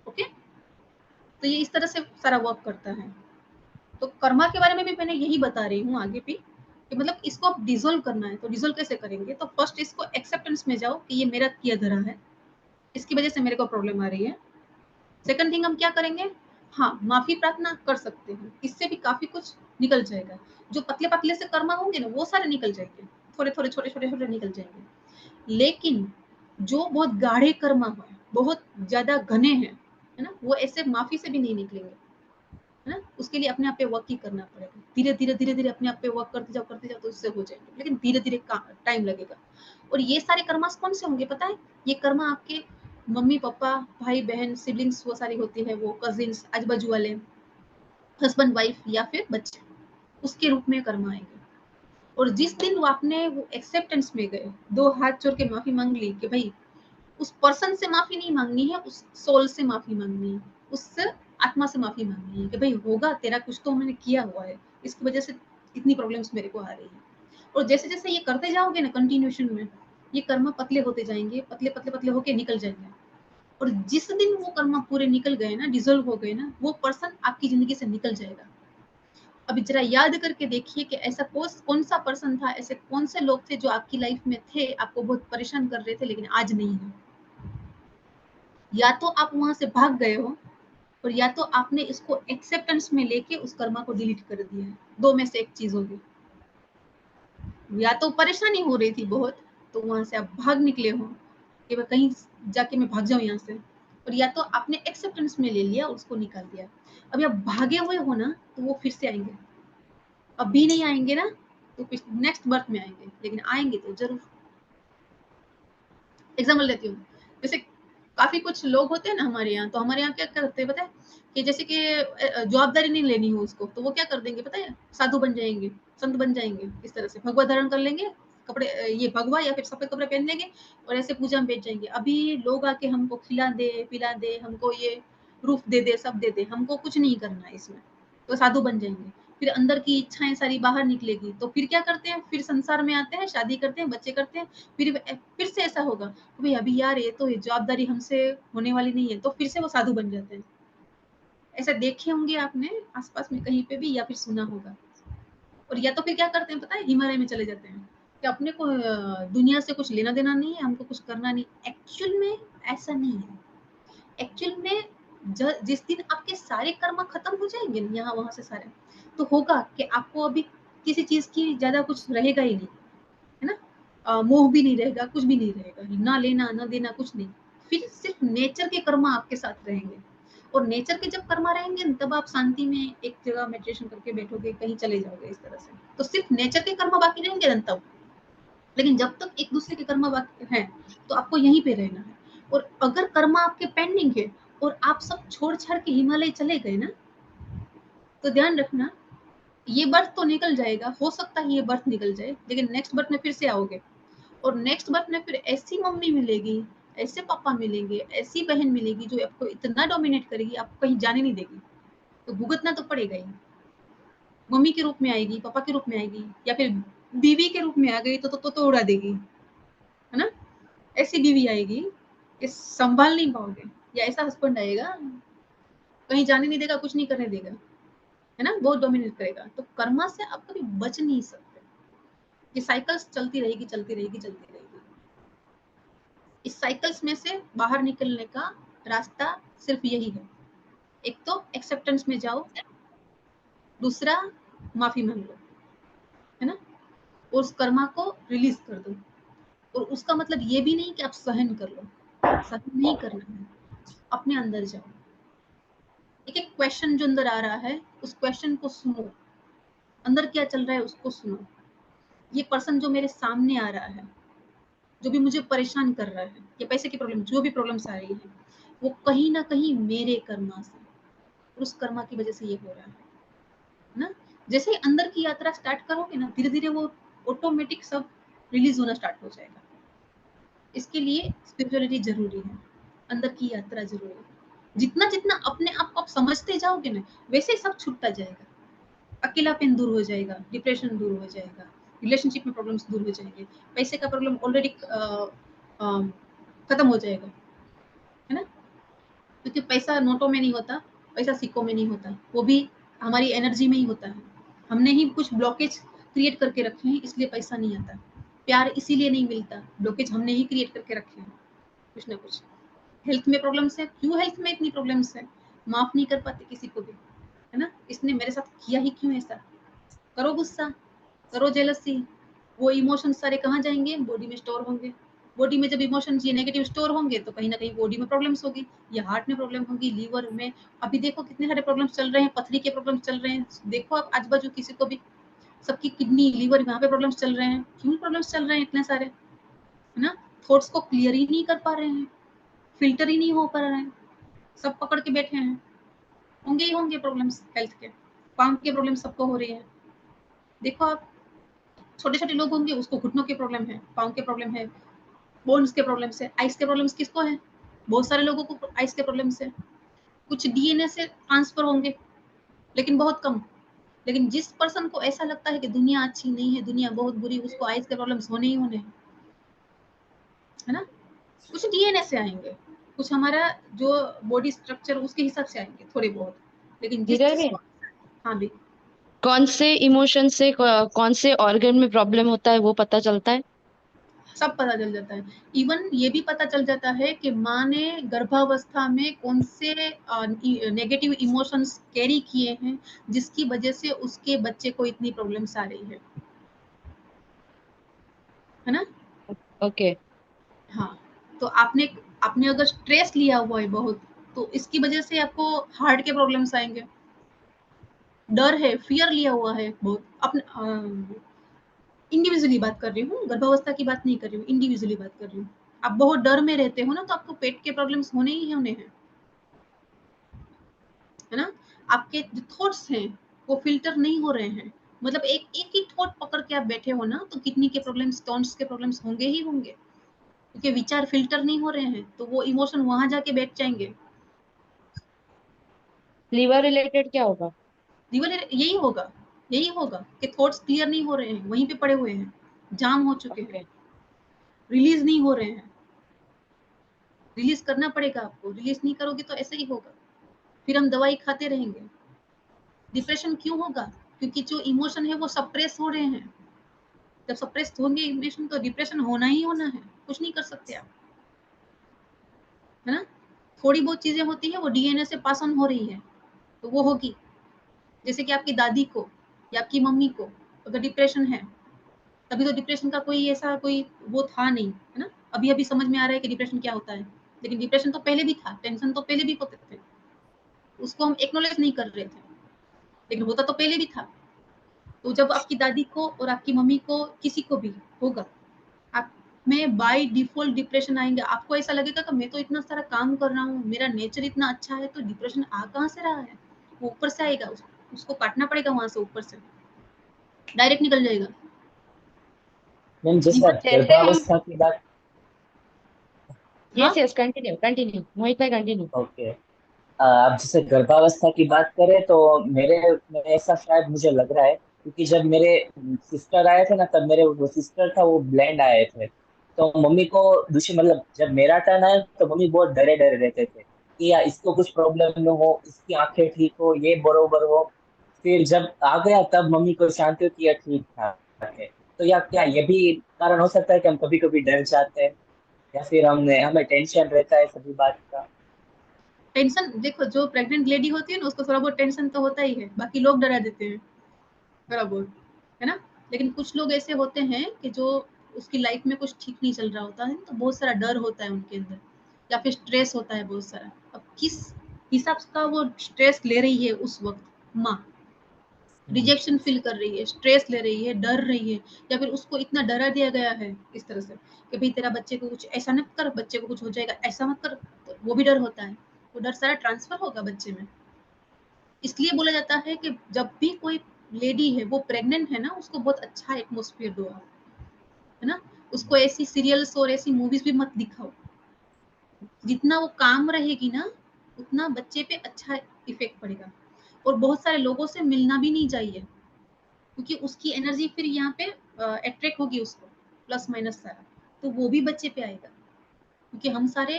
ओके, तो ये इस तरह से सारा वर्क करता है। तो कर्मा के बारे में भी मैंने यही बता रही हूँ आगे भी, कि मतलब इसको आप डिसॉल्व करना है, तो डिसॉल्व कैसे करेंगे? तो फर्स्ट इसको एक्सेप्टेंस में जाओ कि ये मेरा किया धरा है, इसकी वजह से मेरे को प्रॉब्लम आ रही है। सेकंड थिंग हम क्या करेंगे? हाँ, माफी प्रार्थना कर सकते हैं, इससे भी काफी कुछ निकल जाएगा। जो पतले पतले से कर्मा होंगे ना, वो सारे निकल जाएंगे, थोड़े थोड़े छोटे छोटे छोटे निकल जाएंगे। लेकिन जो बहुत गाढ़े कर्मा है, बहुत ज्यादा घने हैं, है ना, वो ऐसे माफी से भी नहीं निकलेंगे, है ना। उसके लिए अपने आप पे वर्क ही करना पड़ेगा, धीरे धीरे धीरे धीरे अपने आप पे वर्क करते जाओ तो उससे हो जाएंगे, लेकिन धीरे धीरे टाइम लगेगा। और ये सारे कर्मा कौन से होंगे पता है? ये कर्मा आपके मम्मी पापा, भाई बहन, सिबलिंग्स, वो सारी होती है, वो कजिन्स, आजू बाजू वाले, हस्बैंड वाइफ या फिर बच्चे, उसके रूप में कर्मा आएंगे। और जिस दिन वो आपने वो एक्सेप्टेंस में गए, दो हाथ जोड़ के माफी मांग ली कि भाई उस पर्सन से माफी नहीं मांगनी है, उस सोल से माफी मांगनी है, उस आत्मा से माफी मांगनी है कि भाई होगा तेरा कुछ तो मैंने किया हुआ है, इसकी वजह से इतनी प्रॉब्लम्स मेरे को आ रही है। और जैसे जैसे ये करते जाओगे ना कंटिन्यूएशन में, ये कर्म पतले होते जाएंगे, पतले पतले पतले होके निकल जाएंगे। और जिस दिन वो कर्म पूरे निकल गए ना, डिसॉल्व हो गए ना, वो पर्सन आपकी जिंदगी से निकल जाएगा। अभी जरा याद करके देखिए कि ऐसा कौन सा पर्सन था, ऐसे कौन से लोग थे जो आपकी लाइफ में थे, आपको बहुत परेशान कर रहे थे, लेकिन आज नहीं है। या तो आप वहां से भाग गए हो, और या तो आपने इसको एक्सेप्टेंस में लेके उस कर्मा को डिलीट कर दिया है। दो में से एक चीज होगी। या तो परेशानी हो रही थी बहुत, तो वहां से आप भाग निकले हो कि मैं कहीं जाके मैं भाग जाऊं यहाँ से, और या तो आपने एक्सेप्टेंस में ले लिया, उसको निकाल दिया। अभी आप भागे हुए हो ना, तो वो फिर से आएंगे। अभी नहीं आएंगे ना, तो नेक्स्ट बर्थ में आएंगे, लेकिन आएंगे तो जरूर। एग्जाम्पल देती हूँ, जैसे काफी कुछ लोग होते हैं ना हमारे यहाँ, तो हमारे यहाँ क्या करते हैं पता है? कि जैसे कि जवाबदारी नहीं लेनी हो उसको, तो वो क्या कर देंगे पता है? साधु बन जाएंगे, संत बन जाएंगे, इस तरह से भगवा धारण कर लेंगे, कपड़े ये भगवा या फिर सफेद कपड़े पहन लेंगे, और ऐसे पूजा में बैठ जाएंगे। अभी लोग आके हमको खिला दे, पिला दे, हमको ये रूफ दे दे, सब दे दे, हमको कुछ नहीं करना है इसमें, तो साधु बन जाएंगे। फिर अंदर की इच्छाएं सारी बाहर निकलेगी, तो फिर क्या करते हैं? फिर संसार में आते हैं, शादी करते हैं, बच्चे करते हैं, फिर से ऐसा होगा भाई अभी यार ये तो जवाबदारी हमसे होने वाली नहीं है, तो फिर से वो साधु बन जाते हैं। ऐसा देखे होंगे आपने आसपास में कहीं पे भी, या फिर सुना होगा। और या तो फिर क्या करते हैं पता है? हिमालय में चले जाते हैं कि अपने को दुनिया से कुछ लेना देना नहीं है, हमको कुछ करना नहीं। एक्चुअल में ऐसा नहीं है। एक्चुअल में जिस दिन आपके सारे कर्म खत्म हो जाएंगे यहाँ वहां से सारे, तो होगा कि आपको अभी किसी चीज की ज्यादा कुछ रहेगा ही नहीं, है ना। मोह भी नहीं रहेगा, कुछ भी नहीं रहेगा, ना लेना ना देना, कुछ नहीं। फिर सिर्फ नेचर के कर्म आपके साथ रहेंगे। और नेचर के जब कर्म रहेंगे, तब आप शांति में एक जगह मेडिटेशन करके बैठोगे, कहीं चले जाओगे इस तरह से, तो सिर्फ नेचर के कर्म बाकी रहेंगे तब। लेकिन जब तक एक दूसरे के कर्म बाकी हैं, तो आपको यहीं पे रहना है। और अगर कर्म आपके पेंडिंग है, और आप सब छोड़ छाड़ के हिमालय चले गए ना, तो ध्यान रखना, ये बर्थ तो निकल जाएगा, हो सकता है ये बर्थ निकल जाए, लेकिन नेक्स्ट बर्थ में फिर से आओगे। और नेक्स्ट बर्थ में फिर ऐसी मम्मी मिलेगी, ऐसे पापा मिलेंगे, ऐसी बहन मिलेगी जो आपको इतना डोमिनेट करेगी, आपको कहीं जाने नहीं देगी, तो भुगतना तो पड़ेगा ही। मम्मी के रूप में आएगी, पापा के रूप में आएगी, या फिर बीवी के रूप में आ गई तो उड़ा देगी, है ना। ऐसी बीवी आएगी कि संभाल नहीं पाओगे, या ऐसा हस्बैंड आएगा कहीं जाने नहीं देगा, कुछ नहीं करने देगा, है ना, बहुत डोमिनेट करेगा। तो कर्मा से आप कभी बच नहीं सकते। ये साइकिल्स चलती रहेगी, चलती रहेगी, चलती रहेगी। इस साइकिल्स में से बाहर निकलने का रास्ता सिर्फ यही है। एक तो एक्सेप्टेंस में जाओ, दूसरा माफी मांग लो, है ना, और उस कर्मा को रिलीज कर दो। और उसका मतलब ये भी नहीं कि आप सहन कर लो, सहन नहीं करना है। अपने अंदर जाओ, एक एक क्वेश्चन जो अंदर आ रहा है, उस क्वेश्चन को सुनो, अंदर क्या चल रहा है उसको सुनो। ये पर्सन जो मेरे सामने आ रहा है, जो भी मुझे परेशान कर रहा है, या पैसे की प्रॉब्लम, जो भी प्रॉब्लम्स आ रही है, वो कहीं ना कहीं मेरे कर्मा से, उस कर्मा की वजह से ये हो रहा है ना। जैसे ही अंदर की यात्रा स्टार्ट करोगे ना, धीरे धीरे वो ऑटोमेटिक सब रिलीज होना स्टार्ट हो जाएगा। इसके लिए स्पिरिचुअलिटी जरूरी है, अंदर की यात्रा जरूरी है। जितना जितना अपने आप को आप समझते जाओगे ना, वैसे ही सब छूटता जाएगा। अकेलापन दूर हो जाएगा, डिप्रेशन दूर हो जाएगा, रिलेशनशिप में प्रॉब्लम्स दूर हो जाएंगे, पैसे का प्रॉब्लम ऑलरेडी खत्म हो जाएगा, है ना। क्योंकि पैसा नोटों में नहीं होता, पैसा सिक्कों में नहीं होता, वो भी हमारी एनर्जी में ही होता है। हमने ही कुछ ब्लॉकेज क्रिएट करके रखे हैं, इसलिए पैसा नहीं आता। प्यार इसीलिए नहीं मिलता, ब्लॉकेज हमने ही क्रिएट करके रखे हैं कुछ ना कुछ। हेल्थ में प्रॉब्लम्स है, क्यों हेल्थ में इतनी प्रॉब्लम्स है? माफ नहीं कर पाते किसी को भी, है ना। इसने मेरे साथ किया ही क्यों ऐसा? करो गुस्सा, करो जेलसी, वो इमोशंस सारे कहाँ जाएंगे? बॉडी में स्टोर होंगे। बॉडी में जब इमोशंस ये नेगेटिव स्टोर होंगे तो कहीं ना कहीं बॉडी में प्रॉब्लम्स होगी, या हार्ट में प्रॉब्लम होगी, लीवर में। अभी देखो कितने सारे प्रॉब्लम्स चल रहे हैं, पथरी के प्रॉब्लम्स चल रहे हैं। देखो आप आजू बाजू किसी को भी, सबकी किडनी लीवर वहाँ पे प्रॉब्लम्स चल रहे हैं। क्यों प्रॉब्लम्स चल रहे हैं इतने सारे? है ना। थॉट्स को क्लियर ही नहीं कर पा रहे हैं, फिल्टर ही नहीं हो पा रहे हैं, सब पकड़ के बैठे हैं। होंगे ही होंगे प्रॉब्लम्स हेल्थ के, पाँव के प्रॉब्लम सबको हो रही है। देखो आप, छोटे छोटे लोग होंगे उसको घुटनों के प्रॉब्लम है, पाँव के प्रॉब्लम है, बोन्स के प्रॉब्लम्स है, आइस के प्रॉब्लम्स किसको है? बहुत सारे लोगों को आइस के प्रॉब्लम्स है। कुछ डीएनए से ट्रांसफर होंगे, लेकिन बहुत कम। लेकिन जिस पर्सन को ऐसा लगता है कि दुनिया अच्छी नहीं है, दुनिया बहुत बुरी, उसको आइस के प्रॉब्लम्स होने ही होने, है ना। कुछ डीएनए से आएंगे, कुछ हमारा जो बॉडी स्ट्रक्चर उसके हिसाब से आएंगे थोड़े बहुत, लेकिन जिस धीरज जिसको। भी, हाँ भी, कौन से इमोशन से कौन से ऑर्गन में प्रॉब्लम होता है वो पता चलता है? सब पता चल जाता है। इवन ये भी पता चल जाता है कि माँ ने गर्भावस्था में कौन से नेगेटिव इमोशंस कैरी किए हैं, जिसकी वजह से उसके बच्चे को इतनी प्रॉब्लम्स आ रही है ना। ओके। हाँ, तो आपने आपने अगर स्ट्रेस लिया हुआ है बहुत, तो इसकी वजह से आपको हार्ट के प्रॉब्लम्स आएंगे। डर है, फियर लिया हुआ है बहुत, अपने इंडिविजुअली बात कर रही हूँ, गर्भावस्था की बात नहीं कर रही हूँ, इंडिविजुअली बात कर रही हूँ। आप बहुत डर में रहते हो ना, तो आपको पेट के प्रॉब्लम्स होने ही होने हैं, है ना। आपके जो थॉट्स हैं वो फिल्टर नहीं हो रहे हैं। मतलब एक एक ही थॉट पकड़ के आप बैठे हो ना, तो किडनी के प्रॉब्लम्स, स्टोन्स के प्रॉब्लम्स होंगे ही होंगे, क्योंकि विचार फिल्टर नहीं हो रहे हैं, तो वो इमोशन वहां जाके बैठ जाएंगे। लिवर रिलेटेड क्या होगा? केवल यही होगा, यही होगा कि थॉट्स क्लियर नहीं हो रहे हैं, वहीं पे पड़े हुए हैं, जाम हो चुके हैं, ओके। रिलीज नहीं हो रहे हैं। रिलीज करना पड़ेगा आपको, रिलीज नहीं करोगे तो ऐसे ही होगा, फिर हम दवाई खाते रहेंगे। डिप्रेशन क्यों होगा? क्योंकि जो इमोशन है वो सप्रेस हो रहे हैं। जब सप्रेस होंगे इमोशन, तो डिप्रेशन होना ही होना है, कुछ नहीं कर सकते आप, है ना। थोड़ी बहुत चीजें होती है वो डीएनए से पास ऑन हो रही है, तो वो होगी। जैसे कि आपकी दादी को या आपकी मम्मी को अगर डिप्रेशन है, तभी तो डिप्रेशन का कोई ऐसा कोई वो था नहीं, है ना। अभी अभी समझ में आ रहा है कि डिप्रेशन क्या होता है, लेकिन डिप्रेशन तो पहले भी था, टेंशन तो पहले भी होते थे, उसको हम एक्नोलेज नहीं कर रहे थे, लेकिन होता तो पहले भी था। तो जब आपकी दादी को और आपकी मम्मी को, किसी को भी होगा, आप में बाय डिफॉल्ट डिप्रेशन आएंगे। आपको ऐसा लगेगा कि मैं तो इतना सारा काम कर रहा हूँ, मेरा नेचर इतना अच्छा है, तो डिप्रेशन आ कहाँ से रहा है? वो ऊपर से आएगा, उसको काटना पड़ेगा वहां से, ऊपर से डायरेक्ट निकल जाएगा। मैम जैसे आप जैसे हम, गर्भावस्था की बात। हाँ, यस यस, कंटिन्यू कंटिन्यू मोहित भाई, कंटिन्यू। ओके। आप जैसे गर्भावस्था की बात करें तो मेरे में ऐसा शायद मुझे लग रहा है, क्योंकि जब मेरे सिस्टर आए थे ना, तब मेरे वो सिस्टर था वो ब्लेंड आए थे। तो मम्मी को दूसरी मतलब जब मेरा टर्न आया तो मम्मी बहुत डरे डरे रहते थे कि यार इसको कुछ प्रॉब्लम न हो, इसकी आंखें ठीक हो, ये बरोबर हो। फिर जब आ गया तब मम्मी को शांति होती है, ठीक ठाक है। तो या क्या ये भी कारण हो सकता है कि हम कभी कभी डर जाते हैं, या फिर हमने हमें टेंशन रहता है सभी बात का। टेंशन देखो, जो प्रेग्नेंट लेडी होती है ना, उसको थोड़ा बहुत टेंशन तो होता ही है, बाकी लोग डरा देते हैं थोड़ा बहुत, है ना। लेकिन कुछ लोग ऐसे होते हैं कि जो, उसकी लाइफ में कुछ ठीक नहीं चल रहा होता है, तो बहुत सारा डर होता है उनके अंदर, या फिर स्ट्रेस होता है बहुत सारा। अब किस हिसाब का वो स्ट्रेस ले रही है उस वक्त माँ, रिजेक्शन फील कर रही है, स्ट्रेस ले रही है, डर रही है, या फिर उसको इतना डरा दिया गया है इस तरह से कि भाई तेरा बच्चे को कुछ ऐसा मत कर, बच्चे को कुछ हो जाएगा, ऐसा मत कर, तो वो भी डर होता है, वो डर सारा ट्रांसफर होगा बच्चे में। इसलिए बोला जाता है कि जब भी कोई लेडी है वो प्रेग्नेंट है ना, उसको बहुत अच्छा एटमोस्फियर दो आप, है ना, उसको ऐसी सीरियल्स और ऐसी मूवीज भी मत दिखाओ, जितना वो काम रहेगी ना उतना बच्चे पे अच्छा इफेक्ट पड़ेगा। और बहुत सारे लोगों से मिलना भी नहीं चाहिए, क्योंकि उसकी एनर्जी फिर यहाँ पे अट्रैक्ट होगी उसको, प्लस माइनस सारा, तो वो भी बच्चे पे आएगा, क्योंकि हम सारे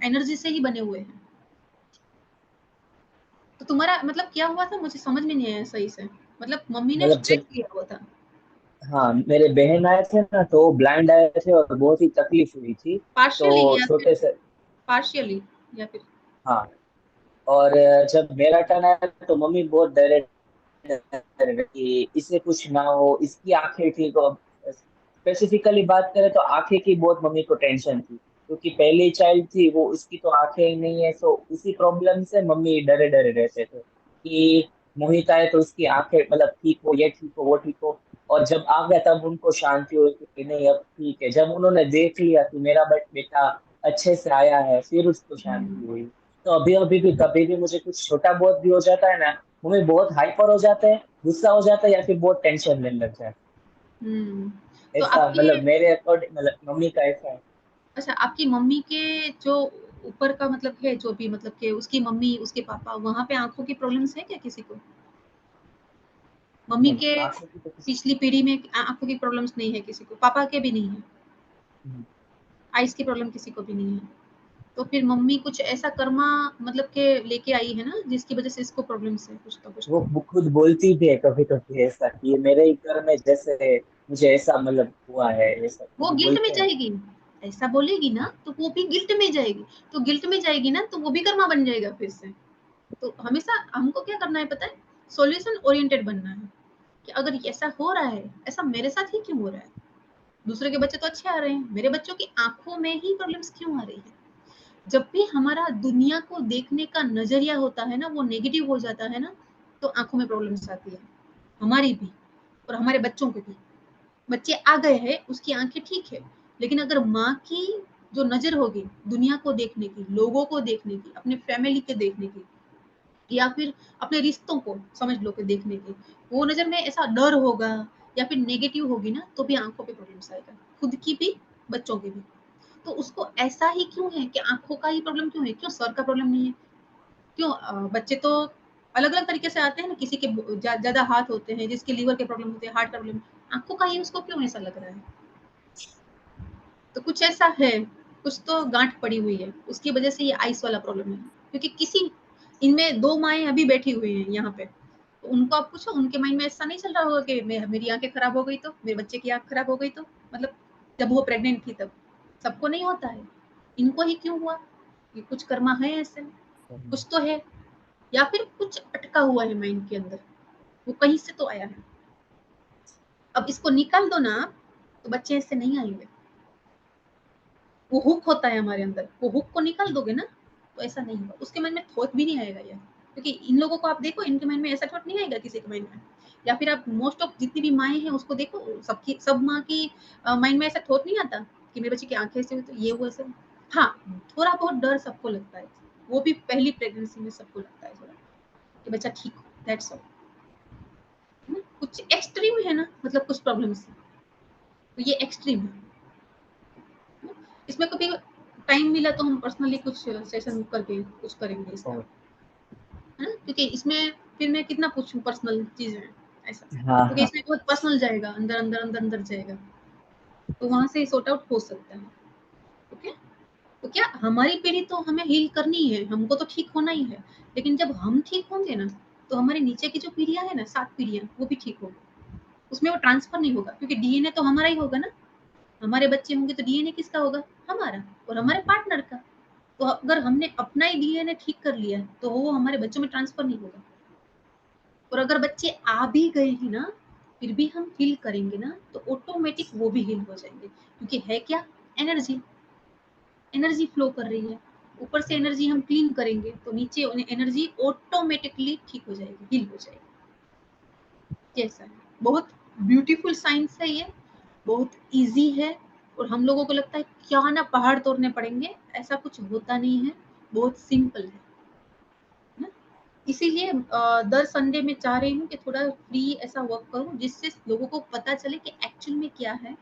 एनर्जी से ही बने हुए हैं। तो तुम्हारा मतलब क्या हुआ था, मुझे समझ में नहीं आया सही से, मतलब मम्मी ने मतलब स्ट्रेस जब, किया हुआ था। हाँ मेरे बहन आए थे ना, तो ब्लाइंड आए थे और बहुत ही तकलीफ हुई थी। पार्शियली तो या फिर छोटे से, पार्शियली या फिर हाँ, और जब मेरा टर्न आया तो मम्मी बहुत डरे कि इसे कुछ ना हो, इसकी आंखें ठीक हो। स्पेसिफिकली बात करें तो आंखें की बहुत मम्मी को टेंशन थी, क्योंकि पहली चाइल्ड थी वो, उसकी तो आंखें ही नहीं है। तो उसी प्रॉब्लम से मम्मी डरे डरे रहते थे कि मोहित आए तो उसकी आंखें मतलब ठीक हो, ये ठीक हो, वो ठीक हो। और जब आ गया तब उनको शांति हुई कि नहीं अब ठीक है। जब उन्होंने देख लिया कि मेरा बेटा अच्छे से आया है, फिर उसको शांति हुई। तो अभी अभी भी कभी भी मुझे कुछ छोटा बहुत भी हो जाता है ना, मम्मी बहुत हाइपर हो जाते हैं, गुस्सा हो जाता है, या फिर बहुत टेंशन लेने लग जाते हम्म। हैं। तो ऐसा आपके, मतलब मेरे अकॉर्डिंग, मतलब मम्मी का ऐसा है। अच्छा आपकी मम्मी के जो ऊपर का मतलब है, जो भी मतलब कि उसकी मम्मी उसके पापा, वहां पे आंखों की प्रॉब्लम्स है क्या किसी को? मम्मी नहीं, के आंखों की तो किसी। पिछली पीढ़ी में आंखों की प्रॉब्लम्स नहीं है किसी को, पापा के भी नहीं है, हम्म। आइज की प्रॉब्लम किसी को भी नहीं है। तो फिर मम्मी कुछ ऐसा कर्मा मतलब के लेके आई है ना, जिसकी वजह से इसको प्रॉब्लम्स है कुछ तो कुछ तो। वो खुद बोलती भी है कभी कभी ऐसा कि ये मेरे ही घर में जैसे मुझे ऐसा मतलब हुआ है, ऐसा वो खुद गिल्ट में बोलते हैं। जाएगी, ऐसा बोलेगी ना तो वो भी गिल्ट में जाएगी, तो गिल्ट में जाएगी ना तो वो भी कर्मा बन जाएगा फिर से। तो हमेशा हमको क्या करना है पता है, सॉल्यूशन ओरिएंटेड बनना है, कि अगर ऐसा हो रहा है, ऐसा मेरे साथ ही क्यों हो रहा है, दूसरे के बच्चे तो अच्छे आ रहे हैं, मेरे बच्चों की आंखों में ही प्रॉब्लम्स क्यों आ रही है। जब भी हमारा दुनिया को देखने का नजरिया होता है ना वो नेगेटिव हो जाता है ना, तो आंखों में प्रॉब्लम्स आती है, हमारी भी और हमारे बच्चों के भी। बच्चे आ गए हैं, उसकी आंखें ठीक है, लेकिन अगर माँ की जो नजर होगी दुनिया को देखने की, लोगों को देखने की, अपने फैमिली के देखने की, या फिर अपने रिश्तों को समझ लो कि देखने की, वो नजर में ऐसा डर होगा या फिर नेगेटिव होगी ना, तो भी आंखों पे प्रॉब्लम्स आएगा, खुद की भी बच्चों की भी। तो उसको ऐसा ही क्यों है कि आंखों का ही प्रॉब्लम क्यों है, क्यों सर का प्रॉब्लम नहीं है, क्यों बच्चे तो अलग अलग तरीके से आते हैं ना, किसी के ज्यादा हाथ होते हैं, जिसके लीवर के प्रॉब्लम होते हैं, हार्ट प्रॉब्लम, आंखों का ही उसको क्यों ऐसा लग रहा है। तो कुछ ऐसा है, कुछ तो गांठ पड़ी हुई है, उसकी वजह से ये आइस वाला प्रॉब्लम है। क्योंकि किसी, इनमें दो माएँ अभी बैठी हुई हैं यहाँ पे, तो उनको आप पूछो, उनके माइंड में ऐसा नहीं चल रहा होगा कि मेरी आंखें खराब हो गई तो, मेरे बच्चे की आंख खराब हो गई तो, मतलब जब वो प्रेग्नेंट थी तब। सबको नहीं होता है, इनको ही क्यों हुआ, ये कुछ कर्मा है ऐसे, कुछ तो है, या फिर कुछ अटका हुआ है माइंड के अंदर, वो कहीं से तो आया है। अब इसको निकाल दो ना आप, तो बच्चे ऐसे नहीं आएंगे। वो हुक होता है हमारे अंदर, वो हुक को निकाल दोगे ना तो ऐसा नहीं होगा, उसके मन में थॉट भी नहीं आएगा यार। क्योंकि इन लोगों को आप देखो, इनके मन में ऐसा थॉट नहीं आएगा किसी के माइंड में। या फिर आप मोस्ट ऑफ जितनी भी माएँ हैं उसको देखो, सबकी सब माँ की माइंड में ऐसा थॉट नहीं आता कि मेरे बच्चे की आंखें ऐसे हुई तो ये हुआ ऐसे। हाँ, थोड़ा बहुत डर सबको लगता है, वो भी पहली प्रेगनेंसी में सबको लगता है थोड़ा, कि बच्चा ठीक हो, दैट्स ऑल। कुछ एक्सट्रीम है ना, मतलब कुछ प्रॉब्लम्स, तो ये एक्सट्रीम है। इसमें कभी टाइम मिला तो हम पर्सनली कुछ सेशन करके कुछ करेंगे इसका, और है ना, क्योंकि इसमें फिर मैं कितना पूछूं पर्सनल चीजें ऐसा, हाँ क्योंकि हाँ। इसमें बहुत पर्सनल जाएगा, अंदर अंदर अंदर अंदर जाएगा, तो वहां से सॉर्ट आउट हो सकता है। ओके, तो क्या हमारी पीढ़ी तो हमें हील करनी है, हमको तो ठीक होना ही है, लेकिन जब हम ठीक होंगे ना, तो हमारे नीचे की जो पीढ़ियां है ना, 7 पीढ़ियां, वो भी ठीक होगी, उसमें वो ट्रांसफर नहीं होगा, क्योंकि डीएनए तो हमारा ही होगा ना, हमारे बच्चे होंगे तो डीएनए किसका होगा, हमारा और हमारे पार्टनर का। तो अगर हमने अपना ही डीएनए ठीक कर लिया तो वो हमारे बच्चों में ट्रांसफर नहीं होगा। और अगर बच्चे आ भी गए हैं ना, फिर भी हम हील करेंगे ना, तो ऑटोमेटिक वो भी हील हो जाएंगे, क्योंकि है क्या, एनर्जी, एनर्जी फ्लो कर रही है, ऊपर से एनर्जी हम क्लीन करेंगे तो नीचे एनर्जी ऑटोमेटिकली ठीक हो जाएगी, हील हो जाएगी। कैसा है, बहुत ब्यूटीफुल साइंस है ये, बहुत इजी है, और हम लोगों को लगता है क्या ना पहाड़ तोड़ने पड़ेंगे, ऐसा कुछ होता नहीं है, बहुत सिंपल है ना। इसीलिए दर संडे में चाह रही हूँ कि थोड़ा फ्री ऐसा वर्क करूँ जिससे लोगों को पता चले कि एक्चुअल में क्या है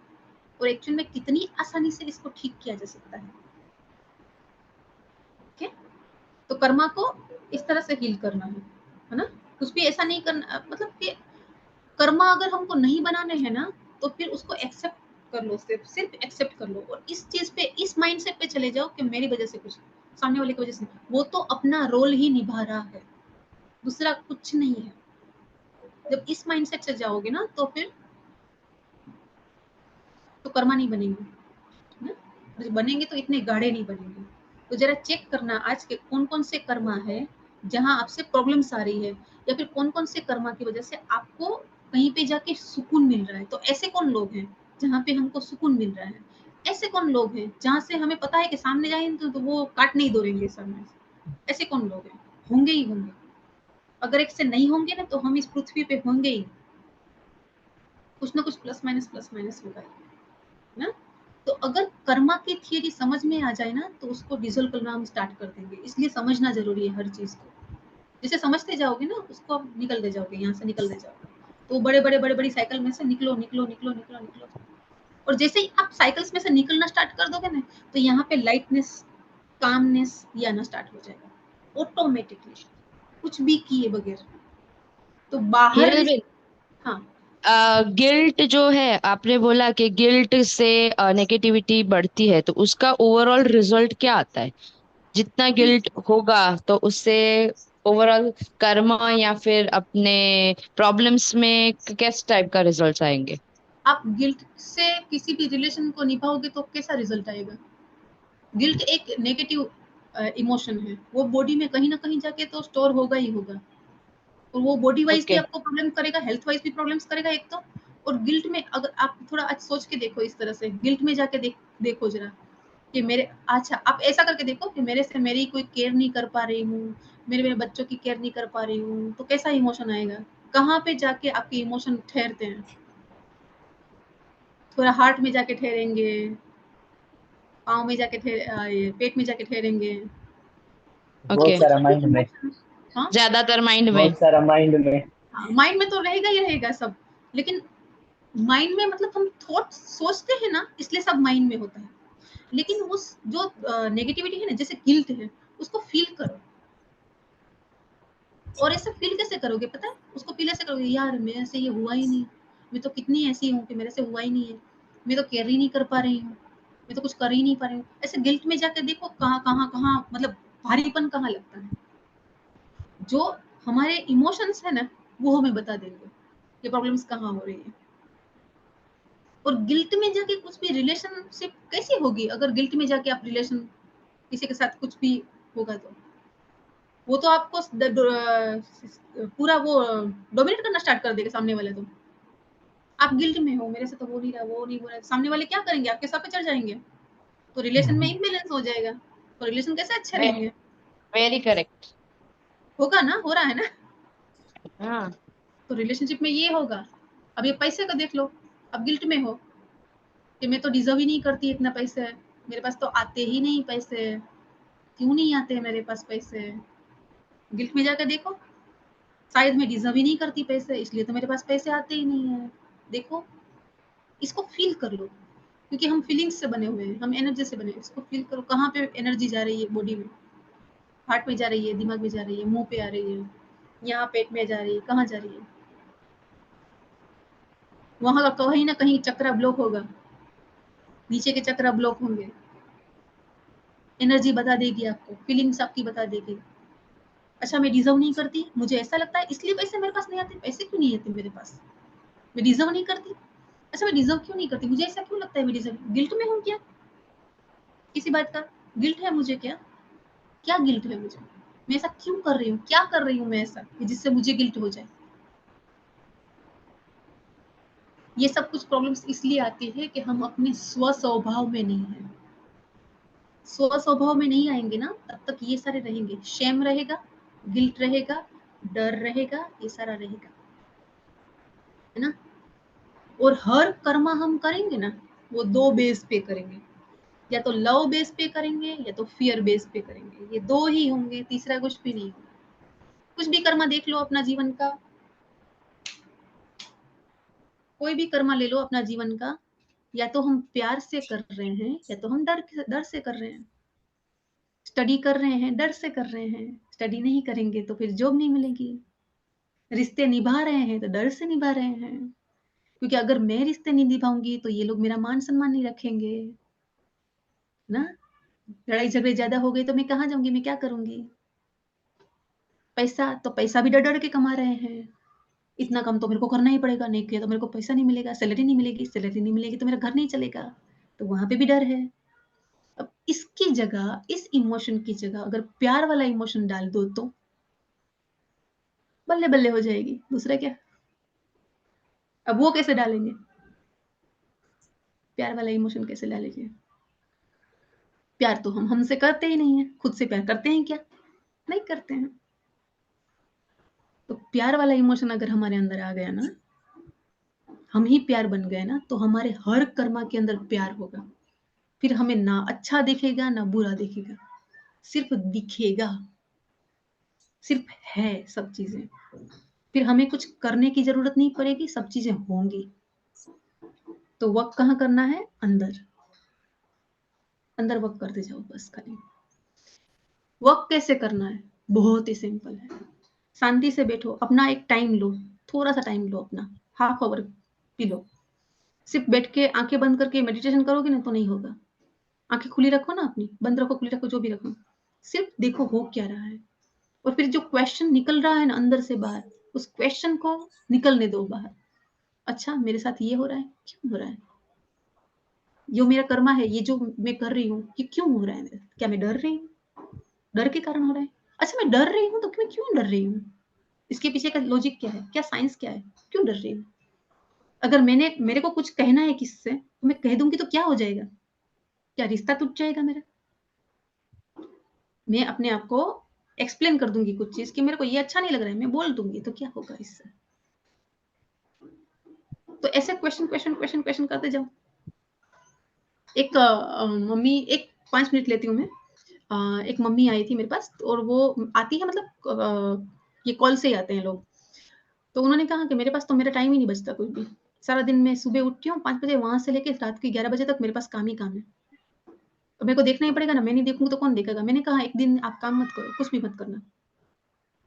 और एक्चुअल में कितनी आसानी से इसको ठीक किया जा सकता है। ठीक है, तो कर्मा को इस तरह से हील करना है ना। कुछ भी ऐसा नहीं करना, मतलब कि कर्मा अगर हमको नहीं बनाने हैं ना, तो फिर उसको एक्सेप्ट कर लो, सिर्फ एक्सेप्ट कर लो, और इस चीज पे, इस माइंडसेट पे चले जाओ कि मेरी वजह से कुछ, सामने वाले की वजह से, वो तो अपना रोल ही निभा रहा है, दूसरा कुछ नहीं है। जब इस माइंडसेट से जाओगे ना, तो फिर तो कर्मा नहीं बनेंगे ना, जो बनेंगे तो इतने गाढ़े नहीं बनेंगे। तो जरा चेक करना आज के कौन कौन से कर्मा है जहां आपसे प्रॉब्लम्स आ रही है, या फिर कौन कौन से कर्मा की वजह से आपको कहीं पे जाके सुकून मिल रहा है। तो ऐसे कौन लोग हैं जहाँ पे हमको सुकून मिल रहा है, ऐसे कौन लोग हैं जहाँ से हमें पता है कि सामने जाएंगे तो वो काट नहीं दौड़ेंगे सामने से, ऐसे कौन लोग हैं, होंगे ही होंगे। अगर एक से नहीं होंगे ना, तो हम इस पृथ्वी पे होंगे ही, कुछ ना कुछ प्लस माइनस होगा ही ना। तो अगर कर्मा की थियरी समझ में आ जाए ना, तो उसको डिसॉल्व करना हम स्टार्ट कर देंगे। इसलिए समझना जरूरी है हर चीज को, जैसे समझते जाओगे ना, उसको आप निकलते जाओगे, यहाँ से निकलते जाओगे, तो बड़े बड़ी साइकिल में से निकलो निकलो निकलो निकलो निकलो। और जैसे ही आप साइकिल्स में से निकलना स्टार्ट कर दोगे ना, तो यहाँ पे लाइटनेस, कामनेस ये आना स्टार्ट हो जाएगा ऑटोमेटिकली, कुछ भी किए बगैर। तो बाहर हिरल भी, हाँ, गिल्ट जो है, आपने बोला कि गिल्ट से नेगेटिविटी बढ़ती है, तो उसका ओवरऑल रिजल्ट क्या आता है? जितना गिल्ट होगा तो उससे ओवरऑल कर्मा या फिर अपने प्रॉब्लम्स में किस टाइप का रिजल्ट आएंगे? आप गिल्ट से किसी भी रिलेशन को निभाओगे तो कैसा रिजल्ट आएगा। गिल्ट एक नेगेटिव इमोशन है, वो बॉडी में कहीं ना कहीं जाके तो स्टोर होगा ही होगा, और वो बॉडी वाइज भी ओके। आपको प्रॉब्लम करेगा, हेल्थ वाइज भी प्रॉब्लम्स करेगा एक तो। और गिल्ट में अगर आप थोड़ा आज सोच के देखो, इस तरह से गिल्ट में जाके देखो जरा कि मेरे, अच्छा आप ऐसा करके देखो कि मेरे से मेरी कोई केयर नहीं कर पा रही हूँ, मेरे मेरे बच्चों की केयर नहीं कर पा रही हूँ, तो कैसा इमोशन आएगा। कहाँ पे जाके आपके इमोशन ठहरते हैं, थोड़ा हार्ट में जाके ठहरेंगे, पाँव में जाके ये पेट में जाके ठहरेंगे, तो ओके। बहुत सारा कुछ भी माइंड में। इमोशन, हाँ, ज्यादातर माइंड में। बहुत सारा माइंड में। हाँ, माइंड में तो रहेगा ही रहेगा सब, लेकिन माइंड में मतलब हम थॉट सोचते हैं ना, इसलिए सब माइंड में होता है। लेकिन उस जो नेगेटिविटी है ना, जैसे गिल्ट है, उसको फील करो। और ऐसे फील कैसे करोगे पता है, उसको फील ऐसे करोगे, यार मेरे से ये हुआ ही नहीं, मैं तो कितनी ऐसी हूँ कि मेरे से हुआ ही नहीं है, मैं तो केयर ही नहीं कर पा रही हूँ, मैं तो कुछ कर ही नहीं पा रही हूँ। ऐसे गिल्ट में जाकर देखो कहाँ कहाँ कहाँ, मतलब भारीपन कहाँ लगता है। जो हमारे इमोशंस है ना, वो हमें बता देंगे ये प्रॉब्लम्स कहाँ हो रही है। और गिल्ट में जाके कुछ भी रिलेशनशिप कैसी होगी, अगर गिल्ट में जाके आप रिलेशन किसी के साथ कुछ भी होगा, तो वो तो आपको पूरा वो डोमिनेट करना स्टार्ट कर देगा सामने वाले। तो आप गिल्ट में हो, मेरे से तो हो नहीं रहा, वो नहीं हो रहा, सामने वाले क्या करेंगे, आपके सर पे चढ़ जाएंगे, तो रिलेशन में इम्बैलेंस हो जाएगा, तो रिलेशन कैसे अच्छे रहेंगे। Very correct. होगा ना, हो रहा है ना। हाँ। तो रिलेशनशिप में ये होगा। अब ये पैसे का देख लो, अब गिल्ट में हो कि मैं तो डिजर्व ही नहीं करती इतना पैसे, मेरे पास तो आते ही नहीं पैसे, क्यों नहीं आते मेरे पास पैसे। गिल्ट में जाकर देखो, शायद मैं डिजर्व ही नहीं करती पैसे, इसलिए तो मेरे पास पैसे आते ही नहीं है। देखो, इसको फील कर लो, क्योंकि हम फीलिंग्स से बने हुए हैं, हम एनर्जी से बने हैं। इसको फील करो, कहाँ पे एनर्जी जा रही है बॉडी में, हार्ट में जा रही है, दिमाग में जा रही है, मुंह पे आ रही है, यहाँ पेट में जा रही है, कहाँ जा रही है। वहां का कहीं ना कहीं चक्र ब्लॉक होगा, नीचे के चक्र ब्लॉक होंगे। एनर्जी बता देगी आपको, फीलिंग्स आपकी बता देगी, अच्छा मैं डिजर्व नहीं करती, मुझे ऐसा लगता है इसलिए पैसे मेरे पास नहीं आते। पैसे क्यों नहीं आते मेरे पास, मैं डिजर्व नहीं करती। अच्छा मैं डिजर्व क्यों नहीं करती, मुझे ऐसा क्यों लगता है मैं डिजर्व, गिल्ट में हूँ क्या, किसी बात का गिल्ट है मुझे क्या, क्या गिल्ट है मुझे, मैं ऐसा क्यों कर रही हूँ, क्या कर रही हूँ मैं ऐसा कि जिससे मुझे गिल्ट हो जाए। ये सब कुछ प्रॉब्लम्स इसलिए आती है कि हम अपने स्व स्वभाव में नहीं है। स्व स्वभाव में नहीं आएंगे ना, तब तक ये सारे रहेंगे, शेम रहेगा, गिल्ट रहेगा, डर रहेगा, ये सारा रहेगा। है ना। और हर कर्मा हम करेंगे ना, वो 2 बेस पे करेंगे, या तो लव बेस पे करेंगे या तो फियर बेस पे करेंगे, ये 2 ही होंगे, तीसरा कुछ भी नहीं होगा। कुछ भी कर्मा देख लो अपना जीवन का, कोई भी कर्मा ले लो अपना जीवन का, या तो हम प्यार से कर रहे हैं या तो हम डर से कर रहे हैं। स्टडी कर रहे हैं, डर से कर रहे हैं, स्टडी नहीं करेंगे तो फिर जॉब नहीं मिलेगी। रिश्ते निभा रहे हैं तो डर से निभा रहे हैं, क्योंकि अगर मैं रिश्ते नहीं निभाऊंगी तो ये लोग मेरा मान सम्मान नहीं रखेंगे ना। लड़ाई झगड़े ज्यादा हो गए तो मैं कहाँ जाऊंगी, मैं क्या करूंगी। पैसा तो पैसा भी डर डर के कमा रहे हैं, इतना कम तो मेरे को करना ही पड़ेगा, नहीं किया तो मेरे को पैसा नहीं मिलेगा, सैलरी नहीं मिलेगी, सैलरी नहीं मिलेगी तो मेरा घर नहीं चलेगा, तो वहां पे भी डर है। अब इसकी जगह, इस इमोशन की जगह अगर प्यार वाला इमोशन डाल दो तो बल्ले बल्ले हो जाएगी। दूसरा क्या, अब वो कैसे डालेंगे, प्यार वाला इमोशन कैसे डालेंगे। प्यार तो हम हमसे करते ही नहीं है, खुद से प्यार करते हैं क्या, नहीं करते हैं। तो प्यार वाला इमोशन अगर हमारे अंदर आ गया ना, हम ही प्यार बन गए ना, तो हमारे हर कर्मा के अंदर प्यार होगा। फिर हमें ना अच्छा दिखेगा ना बुरा दिखेगा, सिर्फ दिखेगा, सिर्फ है सब चीजें। फिर हमें कुछ करने की जरूरत नहीं पड़ेगी, सब चीजें होंगी। तो वर्क कहाँ करना है, अंदर, अंदर वर्क करते जाओ बस खाली। वर्क कैसे करना है, बहुत ही सिंपल है। शांति से बैठो, अपना एक टाइम लो, थोड़ा सा टाइम लो अपना, हाफ आवर पी लो। सिर्फ बैठ के आंखें बंद करके मेडिटेशन करोगे ना तो नहीं होगा। आंखें खुली रखो ना, अपनी बंद रखो, खुली रखो, जो भी रखो, सिर्फ देखो हो क्या रहा है। और फिर जो क्वेश्चन निकल रहा है ना अंदर से बाहर, उस क्वेश्चन को निकलने दो बाहर। अच्छा मेरे साथ ये हो रहा है, क्यों हो रहा है, जो मेरा कर्मा है, ये जो मैं कर रही हूँ, ये क्यों हो रहा है मेरे, क्या मैं डर रही हूँ, डर के कारण हो रहा है। अच्छा मैं डर रही हूँ तो मैं क्यों डर रही हूँ, इसके पीछे का लॉजिक क्या है, क्या साइंस क्या है, क्यों डर रही हूँ। अगर मेरे को कुछ कहना है किससे तो मैं कह दूंगी तो क्या हो जाएगा, क्या रिश्ता टूट जाएगा मेरा। मैं अपने आप को एक्सप्लेन कर दूंगी कुछ चीज कि मेरे को ये अच्छा नहीं लग रहा है, मैं बोल दूंगी तो क्या होगा इससे। तो ऐसे क्वेश्चन क्वेश्चन क्वेश्चन क्वेश्चन करते जाओ। एक मम्मी, एक 5 मिनट लेती हूँ मैं। एक मम्मी आई थी मेरे पास, और वो आती है मतलब ये कॉल से ही आते हैं लोग। तो उन्होंने कहा कि मेरे पास तो मेरा टाइम ही नहीं बचता कुछ भी, सारा दिन मैं सुबह उठती हूँ 5 बजे, वहां से लेके रात के 11 बजे तक मेरे पास काम ही काम है। तो मेरे को देखना ही पड़ेगा ना, मैं नहीं देखूंगी तो कौन देखेगा। मैंने कहा एक दिन आप काम मत करो, कुछ भी मत करना,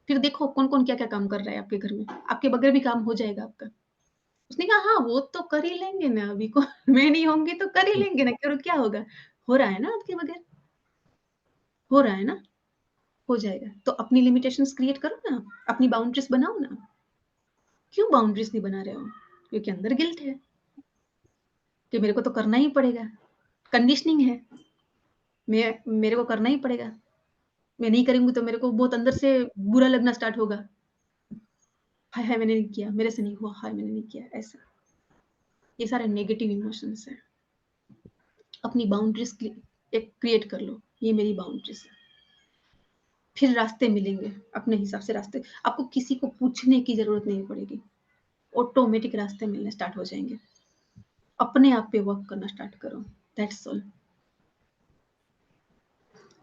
फिर देखो कौन कौन क्या क्या काम कर रहा है आपके घर में, आपके बगैर भी काम हो जाएगा आपका। उसने कहा हाँ वो तो कर ही लेंगे ना, अभी को मैं नहीं होंगी तो कर ही लेंगे ना, करो क्या होगा, हो रहा है ना आपके बगैर, हो रहा है ना, हो जाएगा। तो अपनी लिमिटेशंस क्रिएट करो ना, अपनी बाउंड्रीज बनाओ ना। क्यों बाउंड्रीज नहीं बना रहे हो, क्योंकि अंदर गिल्ट है कि मेरे को तो करना ही पड़ेगा, कंडीशनिंग है, मेरे को करना ही पड़ेगा, मैं नहीं करूंगी तो मेरे को बहुत अंदर से बुरा लगना स्टार्ट होगा, हाय हाय मैंने नहीं किया, मेरे से नहीं हुआ, हाय मैंने नहीं किया, ऐसा। ये सारे नेगेटिव इमोशंस हैं। अपनी बाउंड्रीज क्रिएट कर लो, ये मेरी बाउंड्रीज है। फिर रास्ते मिलेंगे अपने हिसाब से, रास्ते आपको किसी को पूछने की जरूरत नहीं पड़ेगी, ऑटोमेटिक रास्ते मिलने स्टार्ट हो जाएंगे। अपने आप पे वर्क करना स्टार्ट करो, दैट्स ऑल।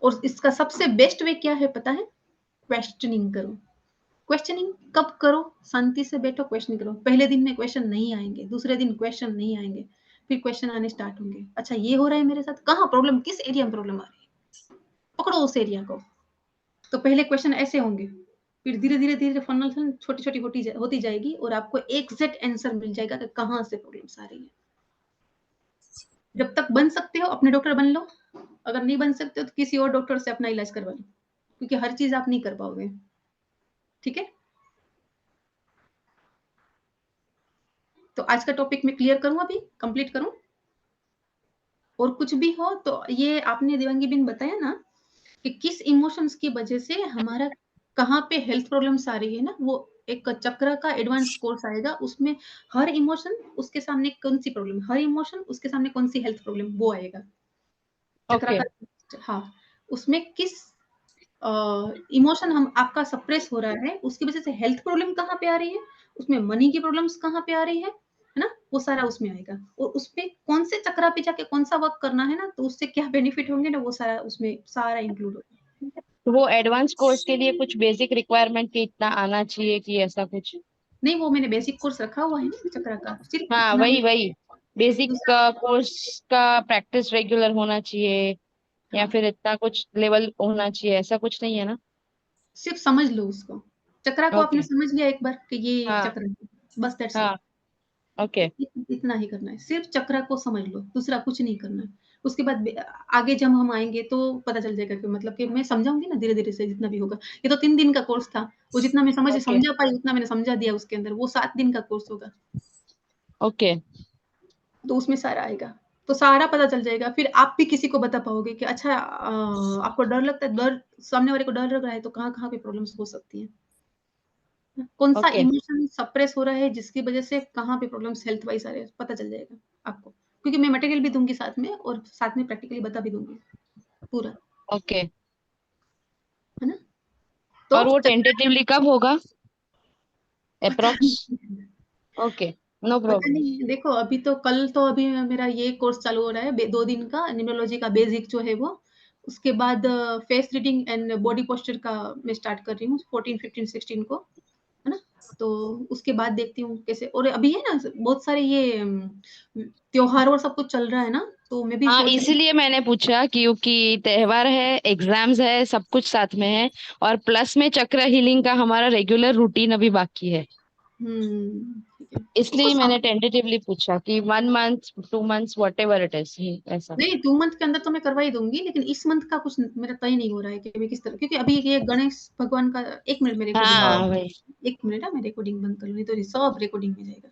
और इसका सबसे बेस्ट वे क्या है पता है, क्वेश्चनिंग करो। क्वेश्चनिंग कब करो, शांति से बैठो, क्वेश्चन करो। पहले दिन में क्वेश्चन नहीं आएंगे, दूसरे दिन क्वेश्चन नहीं आएंगे, फिर क्वेश्चन आने स्टार्ट होंगे। अच्छा ये हो रहा है मेरे साथ, कहाँ प्रॉब्लम, किस एरिया में प्रॉब्लम आ रही है, पकड़ो उस एरिया को। तो पहले क्वेश्चन ऐसे होंगे, फिर धीरे धीरे धीरे फनल छोटी छोटी होती जाएगी, और आपको एग्जैक्ट आंसर मिल जाएगा कि कहाँ से प्रॉब्लम्स आ रही है। जब तक बन सकते हो अपने डॉक्टर बन लो, अगर नहीं बन सकते हो तो किसी और डॉक्टर से अपना इलाज करवा लो, क्योंकि हर चीज आप नहीं कर पाओगे। ठीक है, तो आज का टॉपिक मैं क्लियर करूं, अभी कंप्लीट करूं, और कुछ भी हो तो ये आपने देवांगी बिन बताया ना कि किस इमोशंस की वजह से हमारा कहाँ पे हेल्थ प्रॉब्लम्स आ रही है ना, वो एक चक्र का एडवांस कोर्स आएगा, उसमें हर इमोशन उसके सामने कौन सी प्रॉब्लम, हर इमोशन उसके सामने कौन सी हेल्थ प्रॉब्लम, वो आएगा चक्रा ओके। का। हाँ, उसमें किस इमोशन हम आपका सप्रेस हो रहा है, उसकी वजह से हेल्थ प्रॉब्लम कहाँ पे आ रही है, उसमें मनी की प्रॉब्लम्स कहाँ पे आ रही है ना, वो सारा उसमें आएगा। और उसपे कौन से चक्रा पे जाके कौन सा वर्क करना है ना, तो उससे क्या बेनिफिट होंगे ना, वो सारा उसमें सारा इंक्लूड होगा। तो वो एडवांस कोर्स के लिए कुछ बेसिक रिक्वायरमेंट कि इतना आना चाहिए कि ऐसा कुछ? नहीं, वो मैंने बेसिक कोर्स रखा हुआ है ना चक्रा का, सिर्फ हाँ इतना वही वही, बेसिक दूसरा कोर्स का प्रैक्टिस रेगुलर होना चाहिए, या हाँ, फिर इतना कुछ लेवल होना चाहिए, ऐसा कुछ नहीं है ना? सिर्फ समझ लो उसको, चक्रा को आपने ओके। समझ लिया एक बार कि ये हाँ चक्र है, बस दैट्स हाँ। ऑल। ओके। इतना ही करना है, सिर्फ चक्रा को समझ लो, दूसरा कुछ नहीं करना है। उसके बाद आगे जब हम आएंगे तो पता चल जाएगा कि मतलब कि मैं समझाऊंगी ना धीरे धीरे से जितना भी होगा। ये तो 3 दिन का कोर्स था, वो जितना मैं ओके। समझा पाई उतना मैंने समझा दिया उसके अंदर। वो 7 दिन का कोर्स होगा, ओके। तो उसमें सारा आएगा, तो सारा पता चल जाएगा। फिर आप भी किसी को बता पाओगे कि अच्छा आपको डर लगता है, डर सामने वाले को डर लग रहा है, तो कहाँ कहाँ पे प्रॉब्लम्स हो सकती है, कौन सा ओके। इमोशन सप्रेस हो रहा है जिसकी वजह से कहाँ पे प्रॉब्लम्स हेल्थ वाइज आ रहे हैं, पता चल जाएगा आपको। क्योंकि मैं मटेरियल भी दूंगी साथ में, और साथ में प्रैक्टिकली बता भी दूंगी पूरा, ओके। है ना। तो और वो चक्रा टेंटेटिवली कब होगा, पता अप्रोक्स? नहीं, ओके, नो पता प्रॉब्लम। नहीं। देखो अभी तो कल तो अभी मेरा ये कोर्स चालू हो रहा है 2 दिन का, न्यूरोलॉजी का बेसिक जो है वो। उसके बाद face reading and body posture का मैं स्टार्ट कर रही हूँ 14, 15, 16 को, है ना। तो उसके बाद देखती हूँ कैसे। और अभी है ना बहुत सारे ये त्योहार और सब कुछ चल रहा है ना, तो मैं भी हाँ सोच रही इसीलिए मैंने पूछा, क्योंकि त्योहार है, एग्जाम्स है, सब कुछ साथ में है, और प्लस में चक्र हीलिंग का हमारा रेगुलर रूटीन अभी बाकी है। ठीक है। उसको इसलिए मैंने टेंटेटिवली पूछा कि 1 month, 2 months, what ever it is, ऐसा। नहीं, 2 मंथ के अंदर तो मैं करवा ही दूंगी, लेकिन इस मंथ का कुछ मेरा तय नहीं हो रहा है कि मैं किस तरह, क्योंकि अभी ये गणेश भगवान का। 1 मिनट में रिकॉर्डिंग हाँ बंद, भाई। 1 मिनट है, मैं रिकॉर्डिंग बंद कर लूँ, नहीं तो सब रिकॉर्डिंग में जाएगा।